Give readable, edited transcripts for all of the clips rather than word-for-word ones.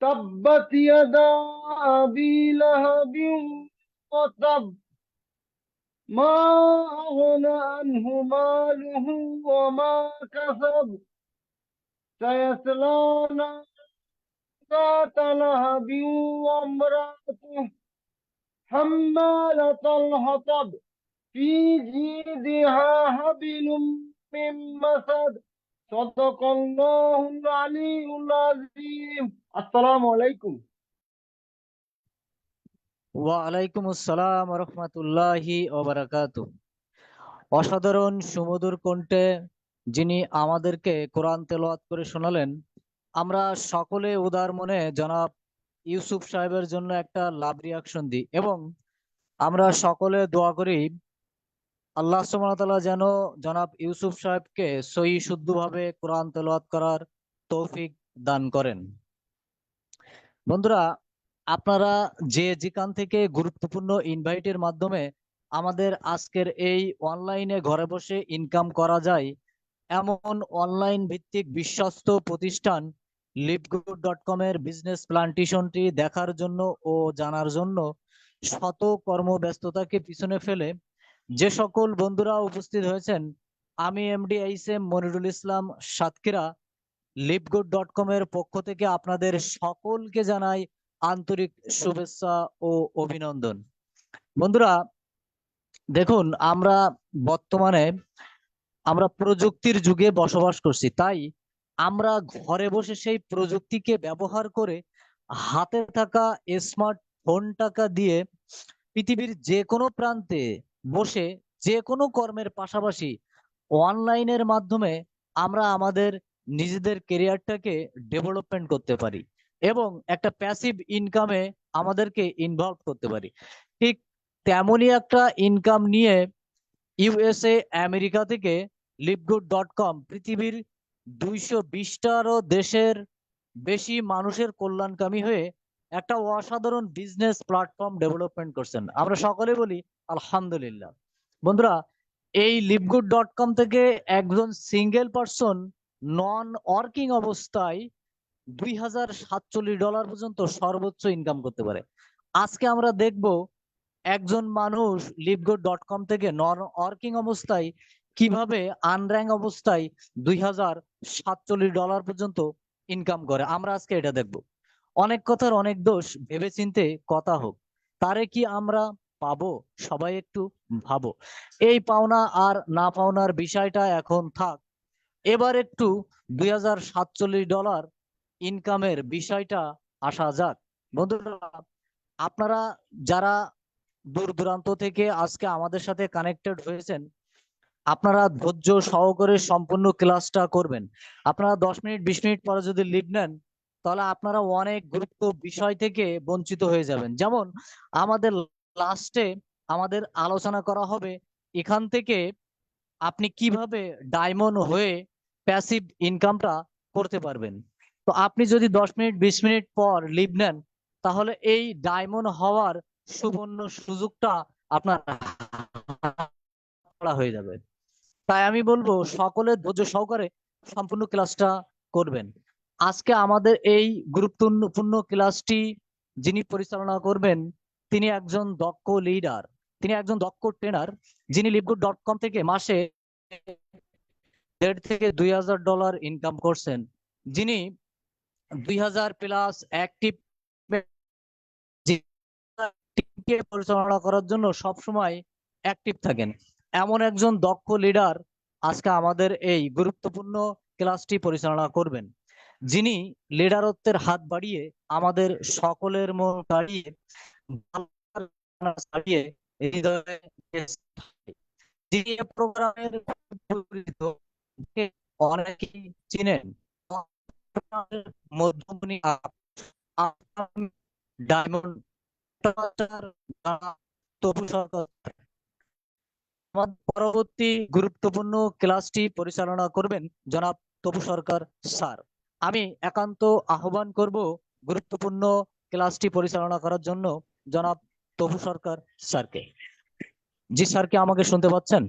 تبت يدا أبي لهب وتب ما أغنى عنه ماله وما كسب سيصلى نارا ذات لهب وامرأته حمالة الحطب في جيدها حبل من مسد صدق الله العلي العظيم السلام عليكم ওয়ালাইকুম আসসালাম রহমতুল্লাহি ওবারাকাতু। অসাধারণ সুমধুর কণ্ঠে যিনি আমাদেরকে কোরআন তেলাওয়াত করে শোনালেন, আমরা সকলে উদার মনে জনাব ইউসুফ সাহেবের জন্য একটা লাভ রিয়াকশন দিই এবং আমরা সকলে দোয়া করি আল্লাহ সুবহানাহু ওয়া তাআলা যেন জনাব ইউসুফ সাহেবকে সহি শুদ্ধভাবে কোরআন তেলাওয়াত করার তৌফিক দান করেন। বন্ধুরা, আপনারা যে যেখান থেকে গুরুত্বপূর্ণ ইনভাইটের মাধ্যমে আমাদের আজকের এই অনলাইনে ঘরে বসে ইনকাম করা যায় এমন অনলাইন ভিত্তিক বিশ্বস্ত প্রতিষ্ঠান লিভগুড.com এর বিজনেস প্ল্যান্টেশনটি দেখার জন্য ও জানার জন্য শত কর্মব্যস্ততাকে পিছনে ফেলে যে সকল বন্ধুরা উপস্থিত হয়েছেন, আমি এমডি এইচএম মনিরুল ইসলাম সাতক্ষীরা লিভগুড.com এর পক্ষ থেকে আপনাদের সকলকে জানাই আন্তরিক শুভেচ্ছা ও অভিনন্দন। বন্ধুরা, দেখুন, বর্তমানে আমরা প্রযুক্তির যুগে বসবাস করছি, তাই আমরা ঘরে বসে সেই প্রযুক্তিকে ব্যবহার করে হাতে থাকা স্মার্ট ফোনটাকা দিয়ে পৃথিবীর যে কোনো প্রান্তে বসে যে কোনো কর্মের পাশাপাশি অনলাইনের মাধ্যমে আমরা আমাদের নিজেদের কেরিয়ারটাকে ডেভেলপমেন্ট করতে পারি এবং একটা প্যাসিভ ইনকামে আমাদেরকে ইনভলভ করতে পারি। ঠিক তেমনই একটা ইনকাম নিয়ে ইউএসএ আমেরিকা থেকে লিভগুড.com পৃথিবীর 220টারও দেশের বেশি মানুষের কল্যাণকামী হয়ে একটা অসাধারণ বিজনেস প্ল্যাটফর্ম ডেভেলপমেন্ট করছেন। আমরা সকলে বলি আলহামদুলিল্লাহ। বন্ধুরা, এই লিভগুড.com থেকে একজন সিঙ্গেল পার্সন নন ওয়ার্কিং অবস্থায় $2047 পর্যন্ত সর্বোচ্চ ইনকাম করতে পারে। আজকে আমরা দেখব একজন মানুষ লিভগুড.com থেকে নন ওয়ার্কিং অবস্থায় কিভাবে আনর্যাঙ্ক অবস্থায় $2047 পর্যন্ত ইনকাম করে। আমরা আজকে এটা দেখব। অনেক কথার অনেক দোষ, ভেবেচিন্তে কথা হোক, তারে কি আমরা পাবো? সবাই একটু ভাবো। এই পাওনা আর না পাওনার বিষয়টা এখন থাক, এবার একটু $2047 ইনকামের বিষয়টা আসা যাক। বন্ধুরা, আপনারা যারা দূর দূরান্ত থেকে আজকে আমাদের সাথে কানেক্টেড হয়েছেন, আপনারা ধৈর্য সহকারে সম্পূর্ণ ক্লাসটা করবেন। আপনারা 10 মিনিট 20 মিনিট পরে যদি লিভ নেন, তাহলে আপনারা অনেক গুরুত্ব বিষয় থেকে বঞ্চিত হয়ে যাবেন। যেমন আমাদের লাস্টে আমাদের আলোচনা করা হবে এখান থেকে আপনি কিভাবে ডায়মন্ড হয়ে প্যাসিভ ইনকামটা করতে পারবেন। তো আপনি যদি 10 মিনিট 20 মিনিট পর লিভ নেন, তাহলে এই ডায়মন্ড হওয়ার সুবর্ণ সুযোগটা আপনার হাতছাড়া হয়ে যাবে। তাই আমি বলবো সকলে ধৈর্য সহকারে সম্পূর্ণ ক্লাসটা করবেন। আজকে আমাদের এই গুরুত্বপূর্ণ ক্লাসটি যিনি পরিচালনা করবেন, তিনি একজন দক্ষ লিডার, তিনি একজন দক্ষ ট্রেনার, যিনি লিভগুড.com থেকে মাসে $1,500 থেকে $2,000 ইনকাম করছেন, যিনি 2000+ অ্যাক্টিভ টিমকে পরিচালনা করার জন্য সবসময় অ্যাক্টিভ থাকেন। এমন একজন দক্ষ লিডার আজকে আমাদের এই গুরুত্বপূর্ণ ক্লাসটি পরিচালনা করবেন, যিনি লিডারত্বের হাত বাড়িয়ে আমাদের সকলের মন কাড়িয়ে হৃদয়ে যিনি এই প্রোগ্রামের অনেকেই চিনেন, মধ্যমণি ডায়মন্ড তপু সরকার। পরবর্তী গুরুত্বপূর্ণ ক্লাসটি পরিচালনা করবেন জনাব তপু সরকার স্যার। আমি একান্ত আহ্বান করব গুরুত্বপূর্ণ ক্লাসটি পরিচালনা করার জন্য জনাব তপু সরকার স্যারকে। জি স্যার, কি আমাকে শুনতে পাচ্ছেন?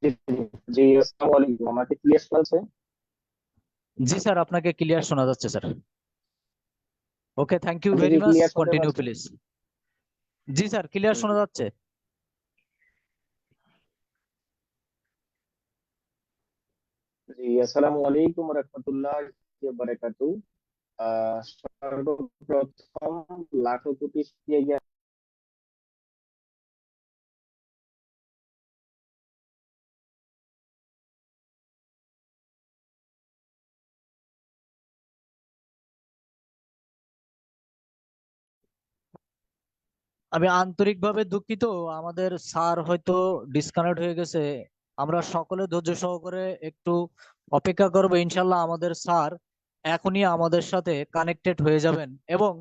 জি জি জি, আসসালামু আলাইকুম। আমাকে ক্লিয়ার শোনাচ্ছে? জি স্যার, আপনাকে ক্লিয়ার শোনা যাচ্ছে স্যার। ওকে, থ্যাংক ইউ আপনি কি ভেরি মাচ, ক্লিয়ার শুনতে কন্টিনিউ পাচ্ছেন? Please. G sir, clear hmm, শোনা যাচ্ছে। জি, আসসালামু আলাইকুম রহমতুল্লাহি ওয়া বারাকাতুহু। সর্বপ্রথম লাখো কোটি শুকরিয়া। আমি আন্তরিকভাবে দুঃখিত, আমাদের স্যার হয়তো ডিসকানেক্ট হয়ে গেছে। আমরা সকলে ধৈর্য সহকারে একটু অপেক্ষা করব, ইনশাল্লাহ আমাদের স্যার এখনই আমাদের সাথে কানেক্টেড হয়ে যাবেন এবং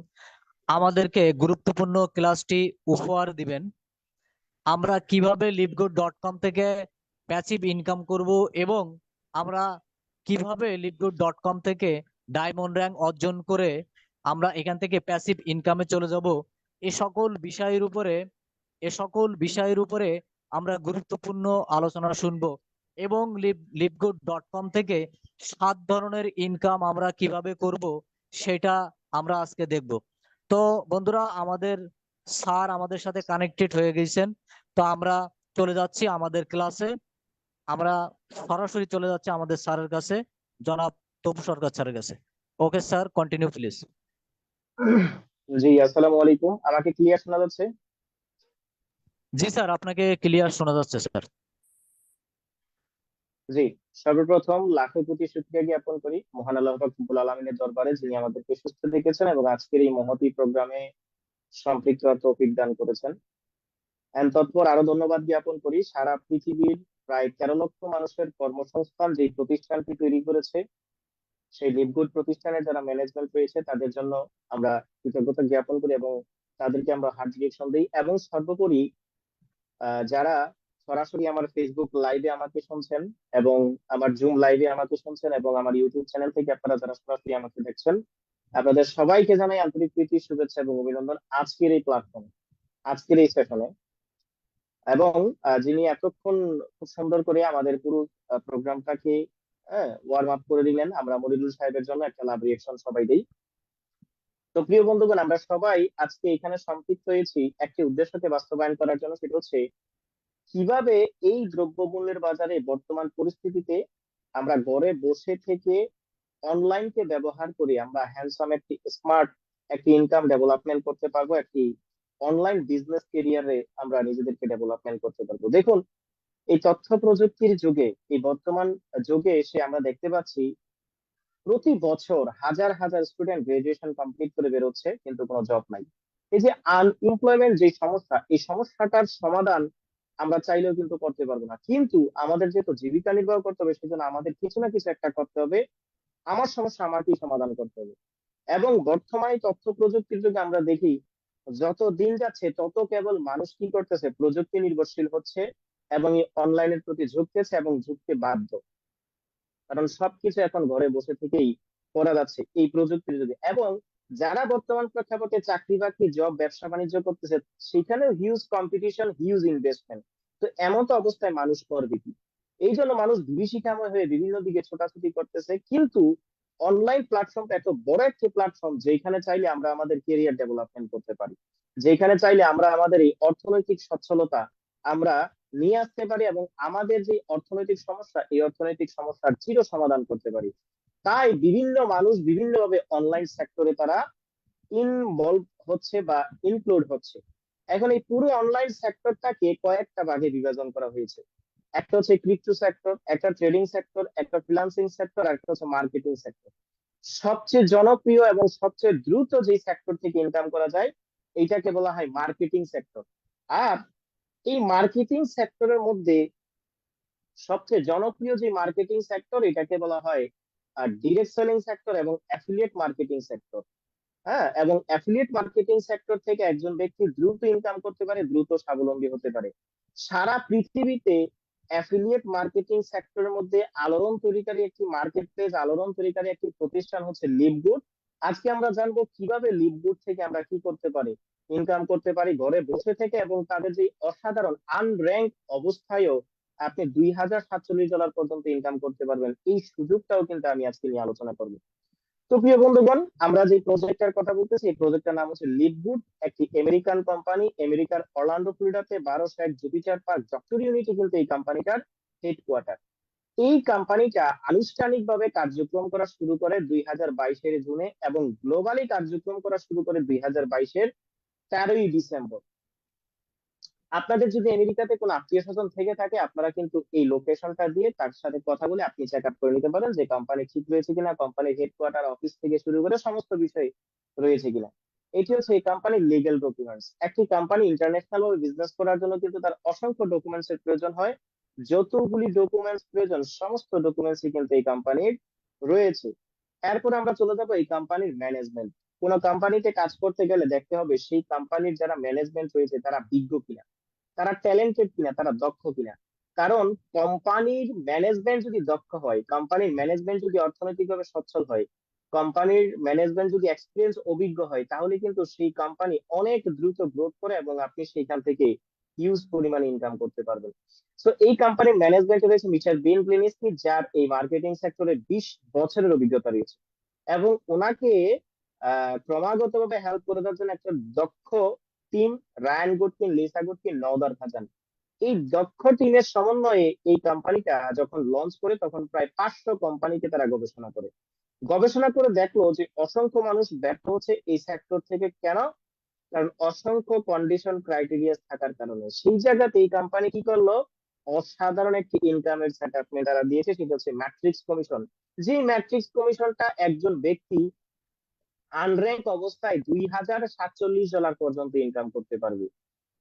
আমাদেরকে গুরুত্বপূর্ণ ক্লাসটি উপহার দিবেন। আমরা কিভাবে লিভগুড.কম থেকে প্যাসিভ ইনকাম করব এবং আমরা কিভাবে লিভগুড.কম থেকে ডায়মন্ড র্যাঙ্ক অর্জন করে আমরা এখান থেকে প্যাসিভ ইনকামে চলে যাব, এ সকল বিষয়ের উপরে এ সকল বিষয়ের উপরে আমরা গুরুত্বপূর্ণ আলোচনা শুনবো এবং লিভগুড.কম থেকে 7 ধরনের ইনকাম আমরা কিভাবে করব সেটা আমরা আজকে দেখব। তো বন্ধুরা, আমাদের স্যার আমাদের সাথে কানেক্টেড হয়ে গেছেন। তো আমরা চলে যাচ্ছি আমাদের ক্লাসে। আমরা সরাসরি চলে যাচ্ছি আমাদের স্যারের কাছে, জনাব তপু সরকার স্যারের কাছে। Okay sir, continue please. জি, আসসালামু আলাইকুম। আমাকে ক্লিয়ার শোনা যাচ্ছে? জি স্যার, আপনাকে ক্লিয়ার শোনা যাচ্ছে স্যার। জি, সর্বপ্রথম লাখো কোটি শুকরিয়া জ্ঞাপন করি মহান আল্লাহ পাক রব্বুল আলামিনের দরবারে, যিনি আমাদেরকে সুস্থ রেখেছেন এবং আজকের এই মহতী প্রোগ্রামে সম্পৃক্ত হওয়ার তৌফিক দান করেছেন। তৎপর আরো ধন্যবাদ জ্ঞাপন করি সারা পৃথিবীর প্রায় 13 লক্ষ মানুষের কর্মসংস্থান যে প্রতিষ্ঠানটি তৈরি করেছে, সেই লিভগুড প্রতিষ্ঠানের যারা ম্যানেজমেন্ট রয়েছে তাদের জন্য আমরা কৃতজ্ঞতা জ্ঞাপন করি এবং তাদেরকে আমরা হার্ট ডিরেকশন দিই। এবং সর্বোপরি যারা সরাসরি আমার ফেসবুক লাইভে আমাকে শুনছেন এবং আমার জুম লাইভে আমাকে শুনছেন এবং আমার ইউটিউব চ্যানেল থেকে আপনারা যারা সরাসরি আমাকে দেখছেন, আপনাদের সবাইকে জানাই আন্তরিক প্রীতি, শুভেচ্ছা এবং অভিনন্দন আজকের এই প্ল্যাটফর্মে, আজকের এই সেশনে। এবং যিনি এতক্ষণ খুব সুন্দর করে আমাদের পুরো প্রোগ্রামটাকে ওয়ার্ম আপ করে দিলেন, আমরা মনিরুল সাহেবের জন্য একটা লাভ রিয়েকশন সবাই দেই। তো প্রিয় বন্ধুগণ, আমরা সবাই আজকে এখানে সম্পৃক্ত হয়েছি একটি উদ্দেশ্যকে বাস্তবায়ন করার জন্য, সেটা হচ্ছে কিভাবে এই দ্রব্যমূল্যের বাজারে বর্তমান পরিস্থিতিতে আমরা ঘরে বসে থেকে অনলাইনকে ব্যবহার করে আমরা হ্যান্ডসাম একটি স্মার্ট একটি ইনকাম ডেভেলপমেন্ট করতে পারবো, একটি অনলাইন বিজনেস কেরিয়ারে আমরা নিজেদেরকে ডেভেলপমেন্ট করতে পারবো। দেখুন, এই তথ্য প্রযুক্তির যুগে, এই বর্তমান যুগে এসে আমরা দেখতে পাচ্ছি প্রতি বছর হাজার হাজার স্টুডেন্ট গ্রাজুয়েশন কমপ্লিট করে বেরোচ্ছে কিন্তু কোনো জব নাই। এই যে আনএমপ্লয়মেন্ট যে সমস্যা, এই সমস্যাটার সমাধান আমরা চাইলেও কিন্তু করতে পারবো না, কিন্তু আমাদের যেহেতু জীবিকা নির্বাহ করতে হবে সেজন্য আমাদের কিছু না কিছু একটা করতে হবে। আমার সমস্যা আমাকেই সমাধান করতে হবে। এবং বর্তমানে তথ্য প্রযুক্তির যুগে আমরা দেখি যত দিন যাচ্ছে তত কেবল মানুষ কি করতেছে, প্রযুক্তি নির্ভরশীল হচ্ছে এবং এই অনলাইনের প্রতি ঝুঁকতেছে এবং ঝুঁকতে বাধ্য। কারণ সবকিছু এখন ঘরে বসে থেকেই করা যাচ্ছে এই প্রযুক্তির যুগে। এবং যারা বর্তমান প্রেক্ষাপটে চাকরি বাকরি জব ব্যবসা বাণিজ্য করতেছে, সেখানেও হিউজ কম্পিটিশন, হিউজ ইনভেস্টমেন্ট। তো এমন তো অবস্থায় মানুষ করবে কি? এই জন্য মানুষ বিভীষিকাময় হয়ে বিভিন্ন দিকে ছোটাছুটি করতেছে। কিন্তু অনলাইন প্ল্যাটফর্মটা এত বড় একটি প্ল্যাটফর্ম যেখানে চাইলে আমরা আমাদের কেরিয়ার ডেভেলপমেন্ট করতে পারি, যেখানে চাইলে আমরা আমাদের এই অর্থনৈতিক সচ্ছলতা আমরা নিয়ে আসতে পারি এবং আমাদের যে অর্থনৈতিক সমস্যা, এই অর্থনৈতিক সমস্যার চির সমাধান করতে পারি। তাই বিভিন্ন মানুষ বিভিন্নভাবে অনলাইন সেক্টরে তারা ইনভলভ হচ্ছে বা ইনক্লুড হচ্ছে। এখন এই পুরো অনলাইন সেক্টরটাকে কয়েকটা ভাগে বিভাজন করা হয়েছে। একটা হচ্ছে ক্রিপ্টো সেক্টর, একটা ট্রেডিং সেক্টর, একটা ফ্রিল্যান্সিং সেক্টর, আর একটা হচ্ছে মার্কেটিং সেক্টর। সবচেয়ে জনপ্রিয় এবং সবচেয়ে দ্রুত যে সেক্টর থেকে ইনকাম করা যায় এইটাকে বলা হয় মার্কেটিং সেক্টর। আর এই মার্কেটিং সেক্টরের মধ্যে সবচেয়ে জনপ্রিয় যে মার্কেটিং সেক্টর এটাকে বলা হয় ডিরেক্ট সেলিং সেক্টর এবং অ্যাফিলিয়েট মার্কেটিং সেক্টর। হ্যাঁ, এবং অ্যাফিলিয়েট মার্কেটিং সেক্টর থেকে একজন ব্যক্তি দ্রুত ইনকাম করতে পারে, দ্রুত স্বাবলম্বী হতে পারে। সারা পৃথিবীতে অ্যাফিলিয়েট মার্কেটিং সেক্টরের মধ্যে আলোড়ন তৈরিকারী একটি মার্কেট প্লেস, আলোড়ন তৈরিকারী একটি প্রতিষ্ঠান হচ্ছে লিভগুড। আজকে আমরা জানবো কিভাবে লিভগুড থেকে আমরা কি করতে পারি, ইনকাম করতে পারি ঘরে বসে থেকে, এবং তাদের যে অসাধারণ আনর্যাঙ্ক অবস্থায়ও আপনি $2047 পর্যন্ত ইনকাম করতে পারবেন। এই সুযোগটাও কিন্তু আমি আজকে নিয়ে আলোচনা করবো। তো প্রিয় বন্ধুগণ, আমরা যে প্রজেক্টের কথা বলতেছি এই প্রজেক্টের নাম হচ্ছে লিভগুড, একটি আমেরিকান কোম্পানি। আমেরিকার অরল্যান্ডো ফ্লোরিডাতে 1200 জুপিটার পার্ক ডক্টর ইউনিটে কিন্তু এই কোম্পানিটার হেডকোয়ার্টার। এই কোম্পানিটা আনুষ্ঠানিকভাবে কার্যক্রম করা শুরু করে 2022-এর জুনে এবং গ্লোবালি কার্যক্রম করা শুরু করে 2022-এর 13ই ডিসেম্বর। আপনাদের যদি আমেরিকাতে কোনো আত্মীয় স্বজন থেকে থাকে, আপনারা কিন্তু এই লোকেশনটা দিয়ে তার সাথে কথা বলে আপনি চেক আপ করে নিতে পারেন যে কোম্পানি ঠিক রয়েছে কিনা, কোম্পানির হেডকোয়ার্টার অফিস থেকে শুরু করে সমস্ত বিষয় রয়েছে কিনা। এটি হচ্ছে এই কোম্পানির লিগ্যাল ডকুমেন্টস। একটি কোম্পানি ইন্টারন্যাশনাল ভাবে বিজনেস করার জন্য কিন্তু তার অসংখ্য ডকুমেন্টস এর প্রয়োজন হয়। যতগুলি ডকুমেন্টস প্রয়োজন সমস্ত ডকুমেন্টসই কিন্তু এই কোম্পানির রয়েছে। এরপর আমরা চলে যাবো এই কোম্পানির ম্যানেজমেন্ট। কোন কোম্পানিতে কাজ করতে গেলে দেখতে হবে সেই কোম্পানির যারা ম্যানেজমেন্ট রয়েছে তারা বিজ্ঞ কিনা, তারা ট্যালেন্টেড কিনা, তারা দক্ষ কিনা। কারণ কোম্পানির ম্যানেজমেন্ট যদি দক্ষ হয়, কোম্পানির ম্যানেজমেন্ট যদি অর্থনৈতিকভাবে সচ্ছল হয়, কোম্পানির ম্যানেজমেন্ট যদি এক্সপিরিয়েন্স অভিজ্ঞ হয়, তাহলে কিন্তু সেই কোম্পানি অনেক দ্রুত গ্রোথ করে এবং আপনি সেখান থেকে হিউজ পরিমাণে ইনকাম করতে পারবেন। তো এই কোম্পানির ম্যানেজমেন্টে রয়েছে মিস্টার বিল গ্লিনিস্কি, যার এই মার্কেটিং সেক্টরে 20 বছরের অভিজ্ঞতা রয়েছে এবং ওনাকে ক্রমাগতভাবে হেল্প করে দেওয়ার জন্য একটা দক্ষ টিম, রায়ান গুডকিন, লিসা গুডকিন, নওদার খাজান। এই দক্ষ টিমের সমন্বয়ে এই কোম্পানিটা যখন লঞ্চ করে তখন প্রায় 500 কোম্পানিকে তারা গবেষণা করে দেখলো যে অসংখ্য মানুষ ব্যর্থ হচ্ছে এই সেক্টর থেকে। কেন? কারণ অসংখ্য কন্ডিশন ক্রাইটেরিয়া থাকার কারণে। সেই জায়গাতে এই কোম্পানি কি করলো, অসাধারণ একটি ইনকামের সেটআপ তারা দিয়েছে, সেটা হচ্ছে ম্যাট্রিক্স কমিশন। যে ম্যাট্রিক্স কমিশনটা একজন ব্যক্তি আনর্যাঙ্ক অবস্থায় $2047 পর্যন্ত ইনকাম করতে পারবে।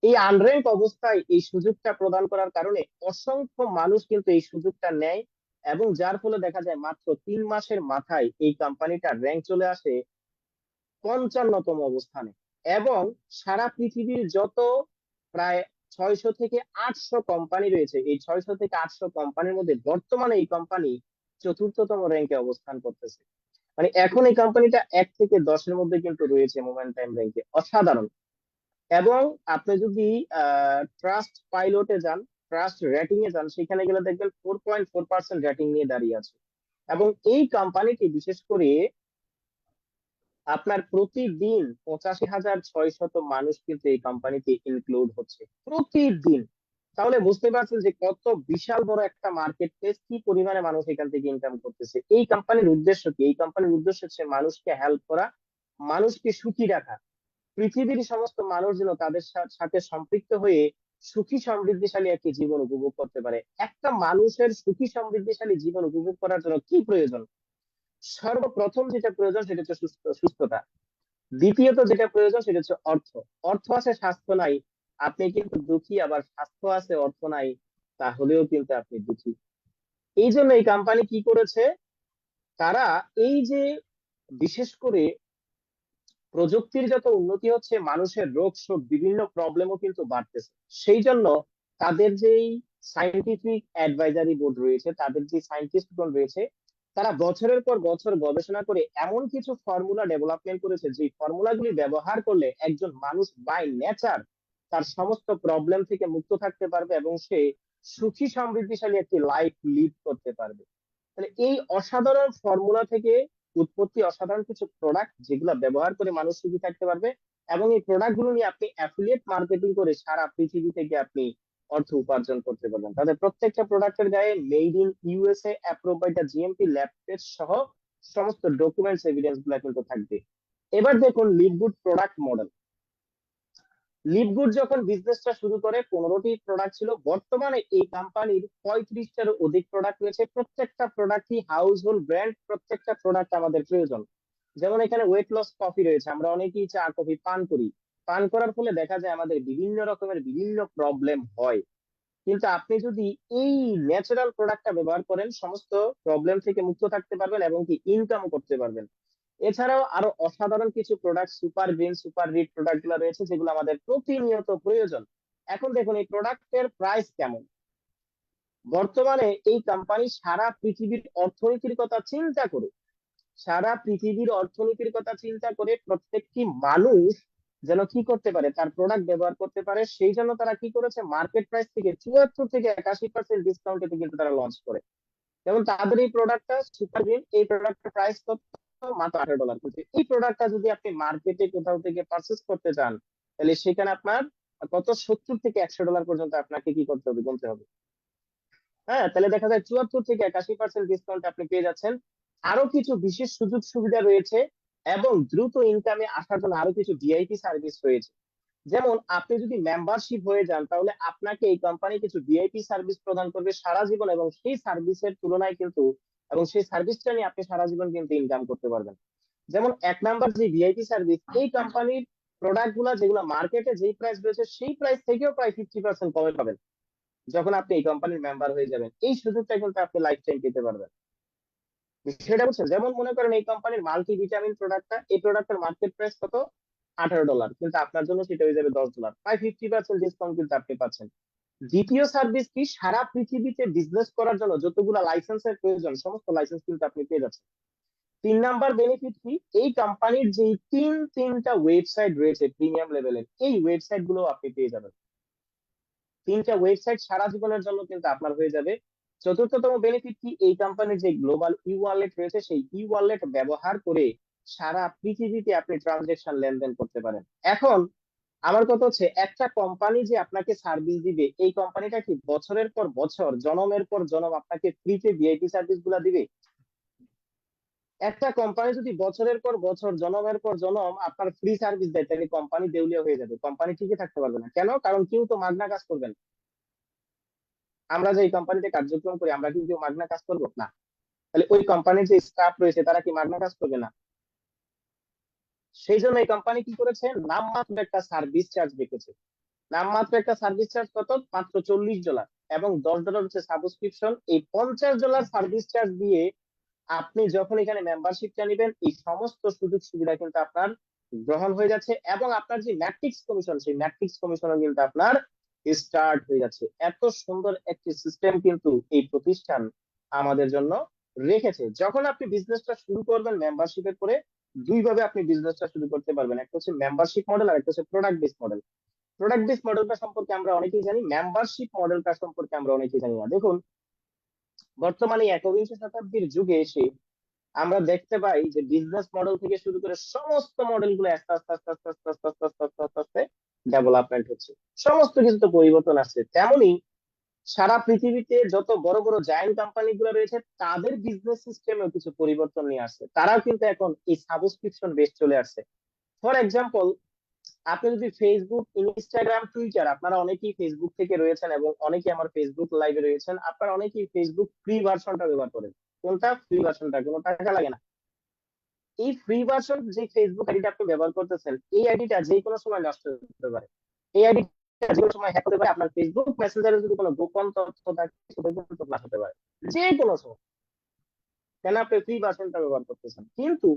এই আনর্যাঙ্ক অবস্থায় এই সুযোগটা প্রদান করার কারণে অসংখ্য মানুষ কিন্তু এই সুযোগটা নেয় এবং যার ফলে দেখা যায় মাত্র 3 মাসের মাথায় এই কোম্পানিটা র্যাঙ্ক চলে আসে 55তম অবস্থানে। এবং সারা পৃথিবীর যত প্রায় 600 থেকে 800 কোম্পানি রয়েছে, এই 600 থেকে 800 কোম্পানির মধ্যে বর্তমানে এই কোম্পানি 4র্থতম র্যাঙ্কে অবস্থান করতেছে। মানে এখন এই কোম্পানিটা 1 থেকে 10-এর মধ্যে কিন্তু রয়েছে মোমেন্ট টাইম র্যাঙ্কে। অসাধারণ। এবং আপনি যদি ট্রাস্ট পাইলটে যান, ট্রাস্ট রেটিং এ যান, সেখানে গেলে দেখবেন 4.4% রেটিং নিয়ে দাঁড়িয়ে আছে। এবং এই কোম্পানিটি বিশেষ করে আপনার প্রতিদিন 85,600 মানুষ কিন্তু এই কোম্পানিতে ইনক্লুড হচ্ছে প্রতিদিন। তাহলে বুঝতে পারছেন যে কত বিশাল বড় একটা মার্কেট প্লেস, কি পরিমাণে মানুষ এখান থেকে ইনকাম করতেছে। এই কোম্পানির উদ্দেশ্য কি? এই কোম্পানির উদ্দেশ্য হচ্ছে মানুষকে হেল্প করা, মানুষকে সুখী রাখা। পৃথিবীর সমস্ত মানুষ যেন তাদের সাথে সম্পৃক্ত হয়ে সুখী সমৃদ্ধিশালী একটি জীবন উপভোগ করতে পারে। একটা মানুষের সুখী সমৃদ্ধিশালী জীবন উপভোগ করার জন্য কি প্রয়োজন? সর্বপ্রথম যেটা প্রয়োজন সেটা হচ্ছে সুস্থতা। দ্বিতীয়ত যেটা প্রয়োজন সেটা হচ্ছে অর্থ। অর্থ আছে স্বাস্থ্য নাই, আপনি কিন্তু দুঃখী। আবার স্বাস্থ্য আছে অর্থ নাই, তাহলেও কিন্তু আপনি দুঃখী। এই জন্য এই কোম্পানি কি করেছে, তারা এই যে বিশেষ করে প্রযুক্তির যত উন্নতি হচ্ছে, মানুষের রোগ শোক বিভিন্ন প্রবলেমও কিন্তু বাড়তেছে। সেই জন্য তাদের যেই সায়েন্টিফিক অ্যাডভাইজারি বোর্ড রয়েছে, তাদের যে সায়েন্টিস্টগণ রয়েছে, তারা বছরের পর বছর গবেষণা করে এমন কিছু ফর্মুলা ডেভেলপমেন্ট করেছে যে ফর্মুলাগুলি ব্যবহার করলে একজন মানুষ বাই নেচার তার সমস্ত প্রবলেম থেকে মুক্ত থাকতে পারবে এবং সে সুখী সমৃদ্ধিশালী একটি লাইফ লিড করতে পারবে। তাহলে এই অসাধারণ ফর্মুলা থেকে উৎপত্তি অসাধারণ কিছু প্রোডাক্ট যেগুলো ব্যবহার করে মানুষ সুখী থাকতে পারবে এবং এই প্রোডাক্ট গুলো নিয়ে আপনি অ্যাফিলিয়েট মার্কেটিং করে সারা পৃথিবী থেকে আপনি অর্থ উপার্জন করতে পারবেন। তাদের প্রত্যেকটা প্রোডাক্টের গায়ে made in USA, approve by the GMP lab test সহ সমস্ত ডকুমেন্টস এভিডেন্স গুলো কিন্তু থাকবে। এবার দেখুন লিভগুড প্রোডাক্ট মডেল। লিভগুড যখন বিজনেসটা শুরু করে 15টি প্রোডাক্ট ছিল, বর্তমানে এই কোম্পানির 35টারও অধিক প্রোডাক্ট রয়েছে। প্রত্যেকটা প্রোডাক্টই হাউস হোল্ড ব্র্যান্ড, প্রত্যেকটা প্রোডাক্ট আমাদের প্রয়োজন। যেমন এখানে ওয়েট লস কফি রয়েছে, আমরা অনেকেই চা কফি পান করি, পান করার ফলে দেখা যায় আমাদের বিভিন্ন রকমের বিভিন্ন প্রবলেম হয়। কিন্তু আপনি যদি এই ন্যাচারাল প্রোডাক্টটা ব্যবহার করেন, সমস্ত প্রবলেম থেকে মুক্ত থাকতে পারবেন এবং কি ইনকাম করতে পারবেন। এছাড়াও আরো অসাধারণ কিছু product, super green, super read product গুলো রয়েছে যেগুলো আমাদের প্রতিনিয়ত প্রয়োজন। এখন দেখুন এই প্রোডাক্টের প্রাইস কেমন। বর্তমানে এই কোম্পানি সারা পৃথিবীর অর্থনীতির কথা চিন্তা করে, সারা পৃথিবীর অর্থনীতির কথা চিন্তা করে প্রত্যেকটি মানুষ যেন কি করতে পারে, তার প্রোডাক্ট ব্যবহার করতে পারে। সেই জন্য তারা কি করেছে, মার্কেট প্রাইস থেকে 74 থেকে 81% ডিসকাউন্টে কিন্তু তারা লঞ্চ করে। যেমন তাদের এই প্রোডাক্টটা সুপার গ্রিন, এই প্রোডাক্টের প্রাইস কত, মাত্র $18। কিন্তু এই প্রোডাক্টটা যদি আপনি মার্কেটে কোথাও থেকে পারচেস করতে চান, তাহলে সেখানে আপনার কত, $70 থেকে $100 পর্যন্ত আপনাকে কি করতে হবে, গুনতে হবে। হ্যাঁ, তাহলে দেখা যায় 74 থেকে 81% ডিসকাউন্ট আপনি পেয়ে যাচ্ছেন। আরো কিছু বিশেষ সুযোগ সুবিধা রয়েছে এবং দ্রুত ইনকামে আসার জন্য আরো কিছু ভিআইপি সার্ভিস রয়েছে। যেমন আপনি যদি মেম্বারশিপ হয়ে যান, তাহলে আপনাকে এই কোম্পানি কিছু ভিআইপি সার্ভিস প্রদান করবে সারা জীবন, এবং সেই সার্ভিসের তুলনায় কিন্তু, এবং সেই সার্ভিসটা নিয়ে আপনি সারা জীবন কিন্তু ইনকাম করতে পারবেন। যেমন 1 নাম্বার যে ভিআইপি সার্ভিস, এই কোম্পানির প্রোডাক্ট গুলা যেগুলো মার্কেটে যেই প্রাইস রয়েছে সেই প্রাইস থেকেও প্রায় 50% কমে পাবেন যখন আপনি এই কোম্পানির মেম্বার হয়ে যাবেন। এই সুযোগটা কিন্তু আপনি লাইফ টাইম পেতে পারবেন। বিষয়টা বুঝছেন? যেমন মনে করেন এই কোম্পানির মাল্টি ভিটামিন প্রোডাক্টটা, এই প্রোডাক্টের মার্কেট প্রাইস কত, $18, কিন্তু আপনার জন্য সেটা হয়ে যাবে $10, প্রায় 50% ডিসকাউন্ট কিন্তু আপনি পাচ্ছেন। দ্বিতীয় সার্ভিস কি, সারা পৃথিবীতে বিজনেস করার জন্য যতগুলো লাইসেন্সের প্রয়োজন সমস্ত লাইসেন্স কিন্তু আপনি পেয়ে যাচ্ছেন। 3 নাম্বার বেনিফিট কি, এই কোম্পানির যে তিনটা ওয়েবসাইট রয়েছে প্রিমিয়াম লেভেলের, এই ওয়েবসাইট গুলো আপনি পেয়ে যাবেন। 3টা ওয়েবসাইট সারা জীবনের জন্য কিন্তু আপনার হয়ে যাবে। চতুর্থতম বেনিফিট কি, এই কোম্পানির যে গ্লোবাল ই ওয়ালেট রয়েছে, সেই ই ওয়ালেট ব্যবহার করে সারা পৃথিবীতে আপনি ট্রানজেকশন লেনদেন করতে পারেন। এখন আমার কথা হচ্ছে, একটা কোম্পানি যে আপনাকে সার্ভিস দিবে, এই কোম্পানিটা কি বছরের পর বছর, জনমের পর জনম আপনাকে ফ্রিতে ভিআইপি সার্ভিস গুলা দিবে? একটা কোম্পানি যদি বছরের পর বছর, জনমের পর জনম আপনার ফ্রি সার্ভিস দেয়, তাহলে কোম্পানি দেউলিয়া হয়ে যাবে, কোম্পানি টিকে থাকতে পারবে না। কেন? কারণ কেউ তো মাগনা কাজ করবেন। আমরা যে কোম্পানিতে কার্যক্রম করি, আমরা কি কেউ মাগনা কাজ করবো না? তাহলে ওই কোম্পানির যে স্টাফ রয়েছে তারা কি মাগনা কাজ করবে না? সেই জন্য এই কোম্পানি কি করেছে, নামমাত্র একটা সার্ভিস চার্জ রেখেছে। নামমাত্র একটা সার্ভিস চার্জ কত, মাত্র $40, এবং $10 হচ্ছে সাবস্ক্রিপশন। এই $50 সার্ভিস চার্জ দিয়ে আপনি যখন এখানে মেম্বারশিপটা নেবেন, এই সমস্ত সুযোগ সুবিধা কিন্তু আপনার গ্রহণ হয়ে যাচ্ছে, এবং আপনার যে ম্যাট্রিক্স কমিশন, সেই ম্যাট্রিক্স কমিশনও কিন্তু আপনার স্টার্ট হয়ে যাচ্ছে। এত সুন্দর একটি সিস্টেম কিন্তু এই প্রতিষ্ঠান আমাদের জন্য রেখেছে। যখন আপনি বিজনেসটা শুরু করবেন মেম্বারশিপের পরে, দুইভাবে আপনি বিজনেসটা শুরু করতে পারবেন, একটা হচ্ছে মেম্বারশিপ মডেল আর একটা হচ্ছে product base model. Product base মডেলটা সম্পর্কে আমরা অনেকেই জানি, মেম্বারশিপ মডেলটা সম্পর্কে আমরা অনেকেই জানি না। দেখুন, বর্তমানে একবিংশ শতাব্দীর যুগে এসে আমরা দেখতে পাই যে বিজনেস মডেল থেকে শুরু করে সমস্ত মডেল গুলো আস্তে আস্তে আস্তে আস্তে আস্তে আস্তে আস্তে আস্তে আস্তে আস্তে আস্তে ডেভেলপমেন্ট হচ্ছে। সমস্ত কিছু তো পরিবর্তন আসছে, তেমনি সারা পৃথিবীতে যত বড় বড় জায়ান্ট কোম্পানি গুলো রয়েছে তাদের বিজনেস সিস্টেমেও কিছু পরিবর্তন নিয়ে আসছে। তারাও কিন্তু এখন এই সাবস্ক্রিপশন বেস চলে আসছে। ফর এক্সাম্পল, আপনি যদি ফেসবুক, ইনস্টাগ্রাম, টুইটার, আপনারা অনেকেই ফেসবুক থেকে রয়েছেন এবং অনেকেই আমার ফেসবুক লাইভে রয়েছেন, আপনারা অনেকেই ফেসবুক ফ্রি ভার্সনটা ব্যবহার করেন। কোনটা? ফ্রি ভার্সনটা, কোনো টাকা লাগে না। এই ফ্রি ভার্সন যে ফেসবুক আইডিটা আপনি ব্যবহার করতেছেন, এই আইডিটা যে কোনো সময় নষ্ট হতে পারে, এই আইডিটা যে কোনো সময় হ্যাক হতে পারে, আপনার ফেসবুক মেসেঞ্জারে যদি কোনো গোপন তথ্য থাকে সেটা কিন্তু ব্লাস্ট হতে পারে যে কোনো সময়। কেন? আপনি ফ্রি ভার্সনটা ব্যবহার করতেছেন। কিন্তু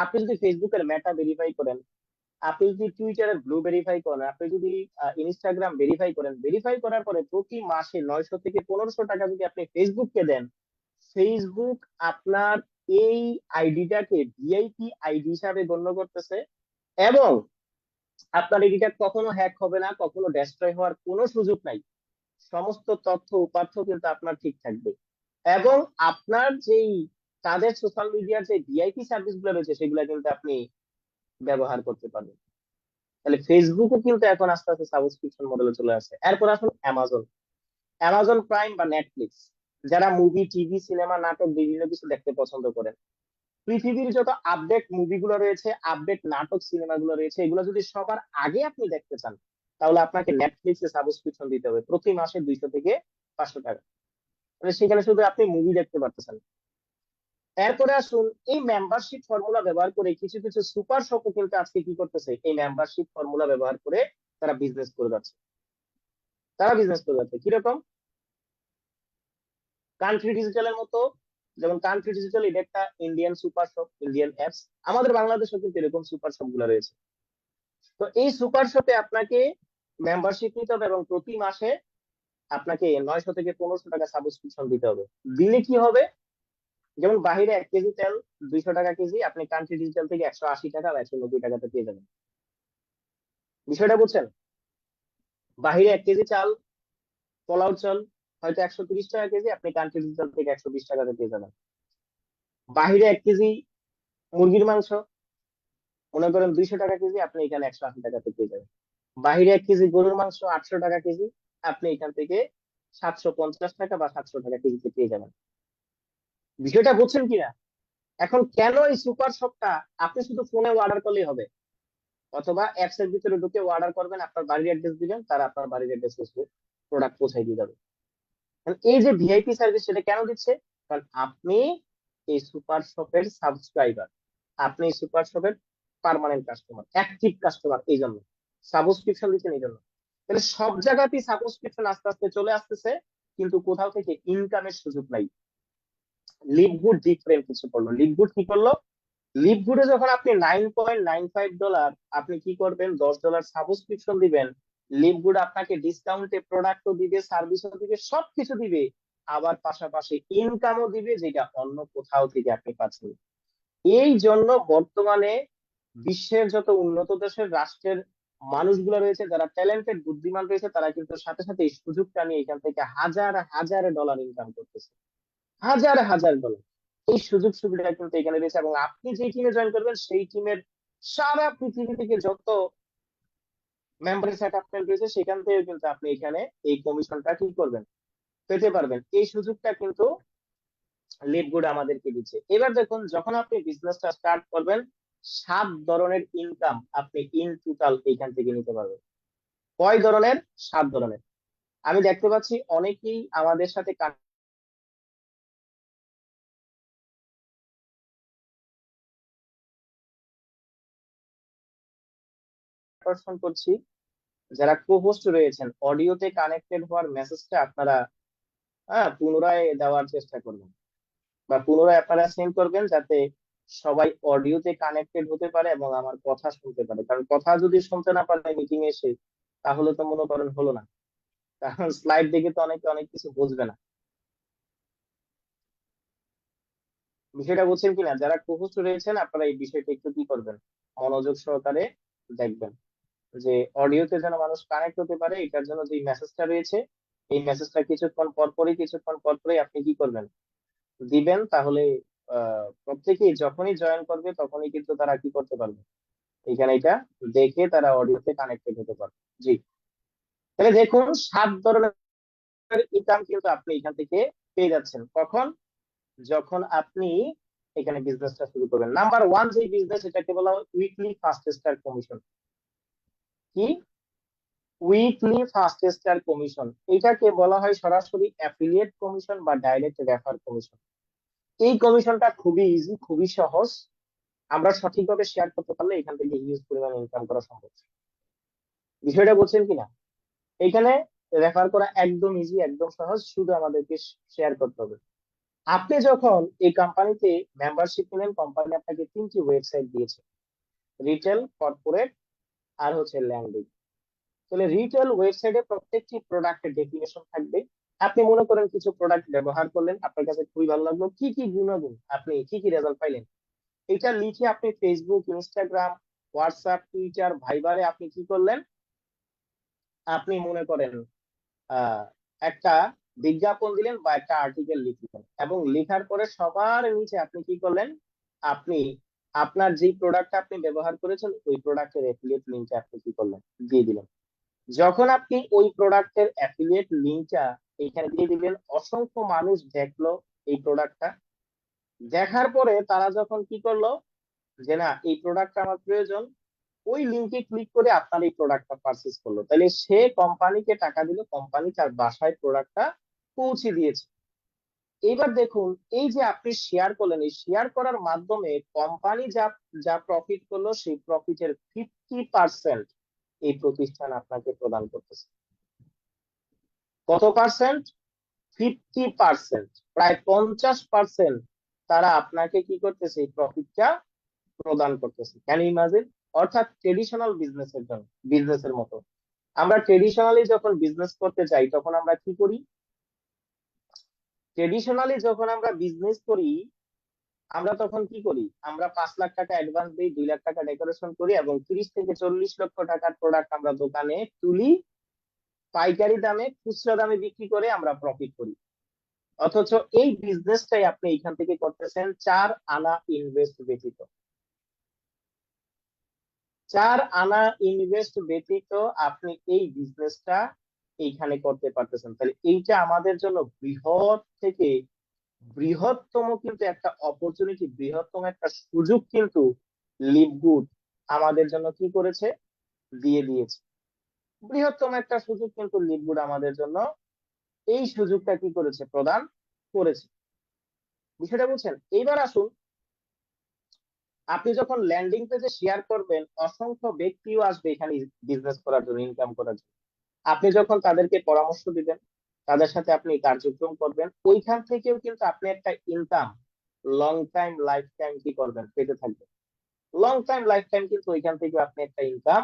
আপনি যদি ফেসবুকের মেটা ভেরিফাই করেন, আপনি যদি টুইটারের ব্লু ভেরিফাই করেন, আপনি যদি ইনস্টাগ্রাম ভেরিফাই করেন, ভেরিফাই করার পরে প্রতি মাসে 900 থেকে 1500 টাকা যদি আপনি ফেসবুককে দেন, ফেসবুক আপনার এই আইডিটাকে ভিআইপি আইডি হিসাবে গণ্য করতেছে, এবং আপনার আইডিটা কখনো হ্যাক হবে না, কখনো ডেস্ট্রয় হওয়ার কোনো সুযোগ নাই। সমস্ত তথ্য উপাত্ত কিন্তু আপনার ঠিক থাকবে, এবং আপনার যেই তাদের সোশ্যাল মিডিয়ার যে ভিআইপি সার্ভিস গুলো রয়েছে সেগুলো কিন্তু আপনি ব্যবহার করতে পারবেন। তাহলে ফেসবুকও কিন্তু এখন আস্তে আস্তে সাবস্ক্রিপশন মডেলে চলে আসছে। এরপর আসুন অ্যামাজন, অ্যামাজন প্রাইম বা নেটফ্লিক্স। যারা মুভি, টিভি, সিনেমা, নাটক বিভিন্ন কিছু দেখতে পছন্দ করেন, পৃথিবীর যত আপডেট মুভিগুলো রয়েছে, আপডেট নাটক, সিনেমাগুলো রয়েছে, এগুলো যদি সবার আগে আপনি দেখতে চান, তাহলে আপনাকে নেটফ্লিক্সে সাবস্ক্রিপশন দিতে হবে প্রতি মাসে 200 থেকে 500 টাকা। তাহলে সেখানে শুধু আপনি মুভি দেখতে পারতেছেন। এরপরে আসুন, এই মেম্বারশিপ ফর্মুলা ব্যবহার করে কিছু কিছু সুপার শপও কিন্তু আজকে কি করতেছে, এই মেম্বারশিপ ফর্মুলা ব্যবহার করে তারা বিজনেস করে যাচ্ছে। তারা বিজনেস করে যাচ্ছে কিরকম? কান্ট্রি ডিজিটালের মতো। যেমন কান্ট্রি ডিজিটাল, এটা একটা Indian super shop, Indian apps. আমাদের বাংলাদেশেও কিন্তু এরকম সুপার শপ গুলো রয়েছে। তো এই সুপার শপে আপনাকে মেম্বারশিপ নিতে হবে, এবং প্রতি মাসে আপনাকে 900 থেকে 1500 টাকা সাবস্ক্রিপশন দিতে হবে। দিলে কি হবে, যেমন বাহিরে 1 কেজি তেল 200 টাকা কেজি, আপনি কান্ট্রি ডিজিটাল থেকে 180 টাকা বা 190 টাকাতে পেয়ে যাবেন। বিষয়টা বুঝছেন? বাহিরে 1 কেজি চাল, পোলাও চাল হয়তো 130 টাকা কেজি, আপনি কান্ট্রি ডিজিটাল থেকে 120 টাকাতে পেয়ে যাবেন। বাহিরে 1 কেজি মুরগির মাংস মনে করেন 200 টাকা কেজি, আপনি এখানে 180 টাকাতে পেয়ে যাবেন। বাহিরে 1 কেজি গরুর মাংস 800 টাকা কেজি, আপনি এখান থেকে 750 টাকা বা 700 টাকা কেজিতে পেয়ে যাবেন। বিষয়টা বুঝছেন কিনা? এখন কেন এই সুপার শপটা আপনি শুধু ফোনে অর্ডার করলেই হবে, অথবা অ্যাপস এর ভিতরে ঢুকে অর্ডার করবেন, আপনার বাড়ির অ্যাড্রেস দিবেন, তারা আপনার বাড়ির অ্যাড্রেসে এসে প্রোডাক্ট পৌঁছায় দিয়ে যাবে। কারণ এই যে ভিআইপি সার্ভিস, সেটা কেন দিচ্ছে? কারণ আপনি এই সুপার শপের সাবস্ক্রাইবার, আপনি এই সুপার শপের পার্মানেন্ট কাস্টমার, অ্যাক্টিভ কাস্টমার, এই জন্য সাবস্ক্রিপশন দিচ্ছেন এই জন্য। তাহলে সব জায়গাতেই সাবস্ক্রিপশন আস্তে আস্তে চলে আসতেছে, কিন্তু কোথাও থেকে ইনকামের সুযোগ নাই। লিভগুড ডিফারেন্ট কিছু করলো। লিভগুড কি করলো? লিভগুডে যখন আপনি $9.95, আপনি কি করবেন, $10 সাবস্ক্রিপশন দিবেন, লিভগুড আপনাকে ডিসকাউন্টে প্রোডাক্টও দিবে, সার্ভিসও দিবে, সবকিছু দিবে, আবার পাশাপাশি ইনকামও দিবে, যেটা অন্য কোথাও থেকে আপনি পাচ্ছেন। এই জন্য বর্তমানে বিশ্বের যত উন্নত দেশের রাষ্ট্রের মানুষগুলো রয়েছে, যারা ট্যালেন্টেড বুদ্ধিমান রয়েছে, তারা কিন্তু সাথে সাথে এই সুযোগটা নিয়ে এখান থেকে হাজার হাজার ডলার ইনকাম করতেছে, হাজার হাজার ডলার। এই সুযোগ সুবিধা কিন্তু এখানে রয়েছে, এবং আপনি যে টিমে জয়েন করবেন সেই টিমের সারা পৃথিবী থেকে যত মেম্বারের অ্যাটাচমেন্ট রয়েছে, সেখান থেকে কিন্তু আপনি এখানে এই কমিশনটা কি করবেন, পেতে পারবেন। এই সুযোগটা কিন্তু লিভগুড আমাদেরকে দিচ্ছে। এবার দেখুন, যখন আপনি বিজনেসটা স্টার্ট করবেন, 7 ধরনের ইনকাম আপনি ইন টোটাল এখান থেকে নিতে পারবেন। কয় ধরনের? 7 ধরনের। আমি দেখতে পাচ্ছি অনেকেই আমাদের সাথে আকর্ষণ করছি, যারা কো হোস্ট রয়েছেন, অডিওতে কানেক্টেড হওয়ার মেসেজটা আপনারা পুনরায় দেওয়ার চেষ্টা করবেন, বা পুনরায় আপনারা সেন্ড করবেন, যাতে সবাই অডিওতে কানেক্টেড হতে পারে এবং আমার কথা শুনতে পারে। কারণ কথা যদি শুনতে না পারে মিটিং এসে, তাহলে তো মনে করেন হলো না, কারণ স্লাইড দেখে তো অনেকে অনেক কিছু বুঝবে না। বিষয়টা বুঝছেন কিনা? যারা কো হোস্ট রয়েছেন, আপনারা এই বিষয়টা একটু কি করবেন, মনোযোগ সহকারে দেখবেন, যে অডিওতে যেন মানুষ কানেক্ট হতে পারে, এটার জন্য যে মেসেজটা রয়েছে, এই মেসেজটা কিছুক্ষণ পর পরই আপনি কি করবেন, দিবেন। তাহলে প্রত্যেকেই যখনই জয়েন করবে, তখনই কিন্তু তারা কি করতে পারবে, এখানে এটা দেখে তারা অডিওতে কানেক্টেড হতে পারবে। জি, তাহলে দেখুন 7 ধরনের ইনকাম কিন্তু আপনি এখান থেকে পেয়ে যাচ্ছেন। কখন? যখন আপনি এখানে বিজনেসটা শুরু করবেন। নাম্বার ওয়ান যে বিজনেস, এটাকে বলা হয় উইকলি ফার্স্ট স্টার কমিশন। কি? Weekly first star commission. এটাকে বলা হয় সরাসরি অ্যাফিলিয়েট কমিশন বা ডাইরেক্ট রেফার কমিশন। এই কমিশনটা খুবই ইজি, খুবই সহজ। আমরা সঠিকভাবে শেয়ার করতে পারলে এখান থেকে হিউজ পরিমাণ ইনকাম করা সম্ভব। বিষয়টা বুঝছেন কিনা? এখানে রেফার করা একদম ইজি, একদম সহজ, শুধু আমাদেরকে শেয়ার করতে হবে। আপনি যখন এই কোম্পানিতে মেম্বারশিপ নিলেন, কোম্পানি আপনাকে 3টি ওয়েবসাইট দিয়েছে, রিটেল, কর্পোরেট, আর হচ্ছে ল্যান্ডিং। তাহলে রিটেল ওয়েবসাইটে প্রত্যেকটি প্রোডাক্টের ডেফিনেশন থাকবে। আপনি মনে করেন কিছু প্রোডাক্ট ব্যবহার করলেন, আপনার কাছে খুবই ভালো লাগলো, কি কি গুণাগুণ, আপনি কি কি রেজাল্ট পাইলেন, এটা লিখে আপনি ফেসবুক, ইনস্টাগ্রাম, হোয়াটসঅ্যাপ, টুইটার, ভাইবারে আপনি কি করলেন, আপনি মনে করেন আহ একটা বিজ্ঞাপন দিলেন বা একটা আর্টিকেল লিখলেন, এবং লেখার পরে সবার নিচে আপনি কি করলেন, আপনি আপনার যে প্রোডাক্ট আপনি ব্যবহার করেছেন, ওই প্রোডাক্টের অ্যাফিলিয়েট লিংকটা আপনি কি করলেন, দিয়ে দিলেন। যখন আপনি ওই প্রোডাক্টের অ্যাফিলিয়েট লিংকটা এখানে দিয়ে দিবেন, অসংখ্য মানুষ দেখলো এই প্রোডাক্টটা, দেখার পরে তারা যখন কি করলো, যে না এই প্রোডাক্টটা আমার প্রয়োজন, ওই লিংকে ক্লিক করে আপনার এই প্রোডাক্টটা পারচেজ করলো, তাহলে সে কোম্পানিকে টাকা দিল, কোম্পানি তার বাসায় প্রোডাক্টটা পৌঁছে দিয়েছে। এইবার দেখুন, এই যে আপনি শেয়ার করলেন, এই শেয়ার করার মাধ্যমে কোম্পানি যা যা প্রফিট করলো, সেই প্রফিটের 50% এই প্রতিষ্ঠান আপনাকে প্রদান করতেছে। কত পার্সেন্ট? 50%, প্রায় 50% তারা আপনাকে কি করতেছে, এই প্রফিটটা প্রদান করতেছে। Can you imagine? অর্থাৎ ট্রেডিশনাল বিজনেসের জন্য, বিজনেসের মতো আমরা ট্রেডিশনালি যখন বিজনেস করতে যাই, তখন আমরা কি করি, ট্রেডিশনালি যখন আমরা বিজনেস করি, আমরা তখন কি করি, আমরা 5 লাখ টাকা অ্যাডভান্স দিই, 2 লাখ টাকা ডেকোরেশন করি এবং 30 থেকে 40 লক্ষ টাকার প্রোডাক্ট আমরা দোকানে তুলি, পাইকারি দামে খুচরা দামে বিক্রি করে আমরা প্রফিট করি। অথচ এই বিজনেসটাই আপনি এখান থেকে করতেছেন 4 আনা ইনভেস্ট ব্যতীত। 4 আনা ইনভেস্ট ব্যতীত আপনি এই বিজনেসটা এইখানে করতে পারতেছেন। তাহলে এইটা আমাদের জন্য বৃহত্তম কিন্তু একটা অপরচুনিটি, বৃহত্তম একটা সুযোগ কিন্তু লিভগুড আমাদের জন্য কি করেছে, দিয়ে দিয়েছে। বৃহত্তম একটা সুযোগ কিন্তু লিভগুড আমাদের জন্য এই সুযোগটা কি করেছে, প্রদান করেছে। বিষয়টা বুঝছেন? এইবার আসুন, আপনি যখন ল্যান্ডিং পেজে শেয়ার করবেন, অসংখ্য ব্যক্তিও আসবে এখানে বিজনেস করার জন্য, ইনকাম করার জন্য। আপনি যখন তাদেরকে পরামর্শ দিবেন, তাদের সাথে আপনি কার্যক্রম করবেন, ওইখান থেকেও কিন্তু আপনি একটা income long time life time কি করবেন, পেতে থাকবেন। লং টাইম লাইফ টাইম কিন্তু ওইখান থেকে আপনি একটা ইনকাম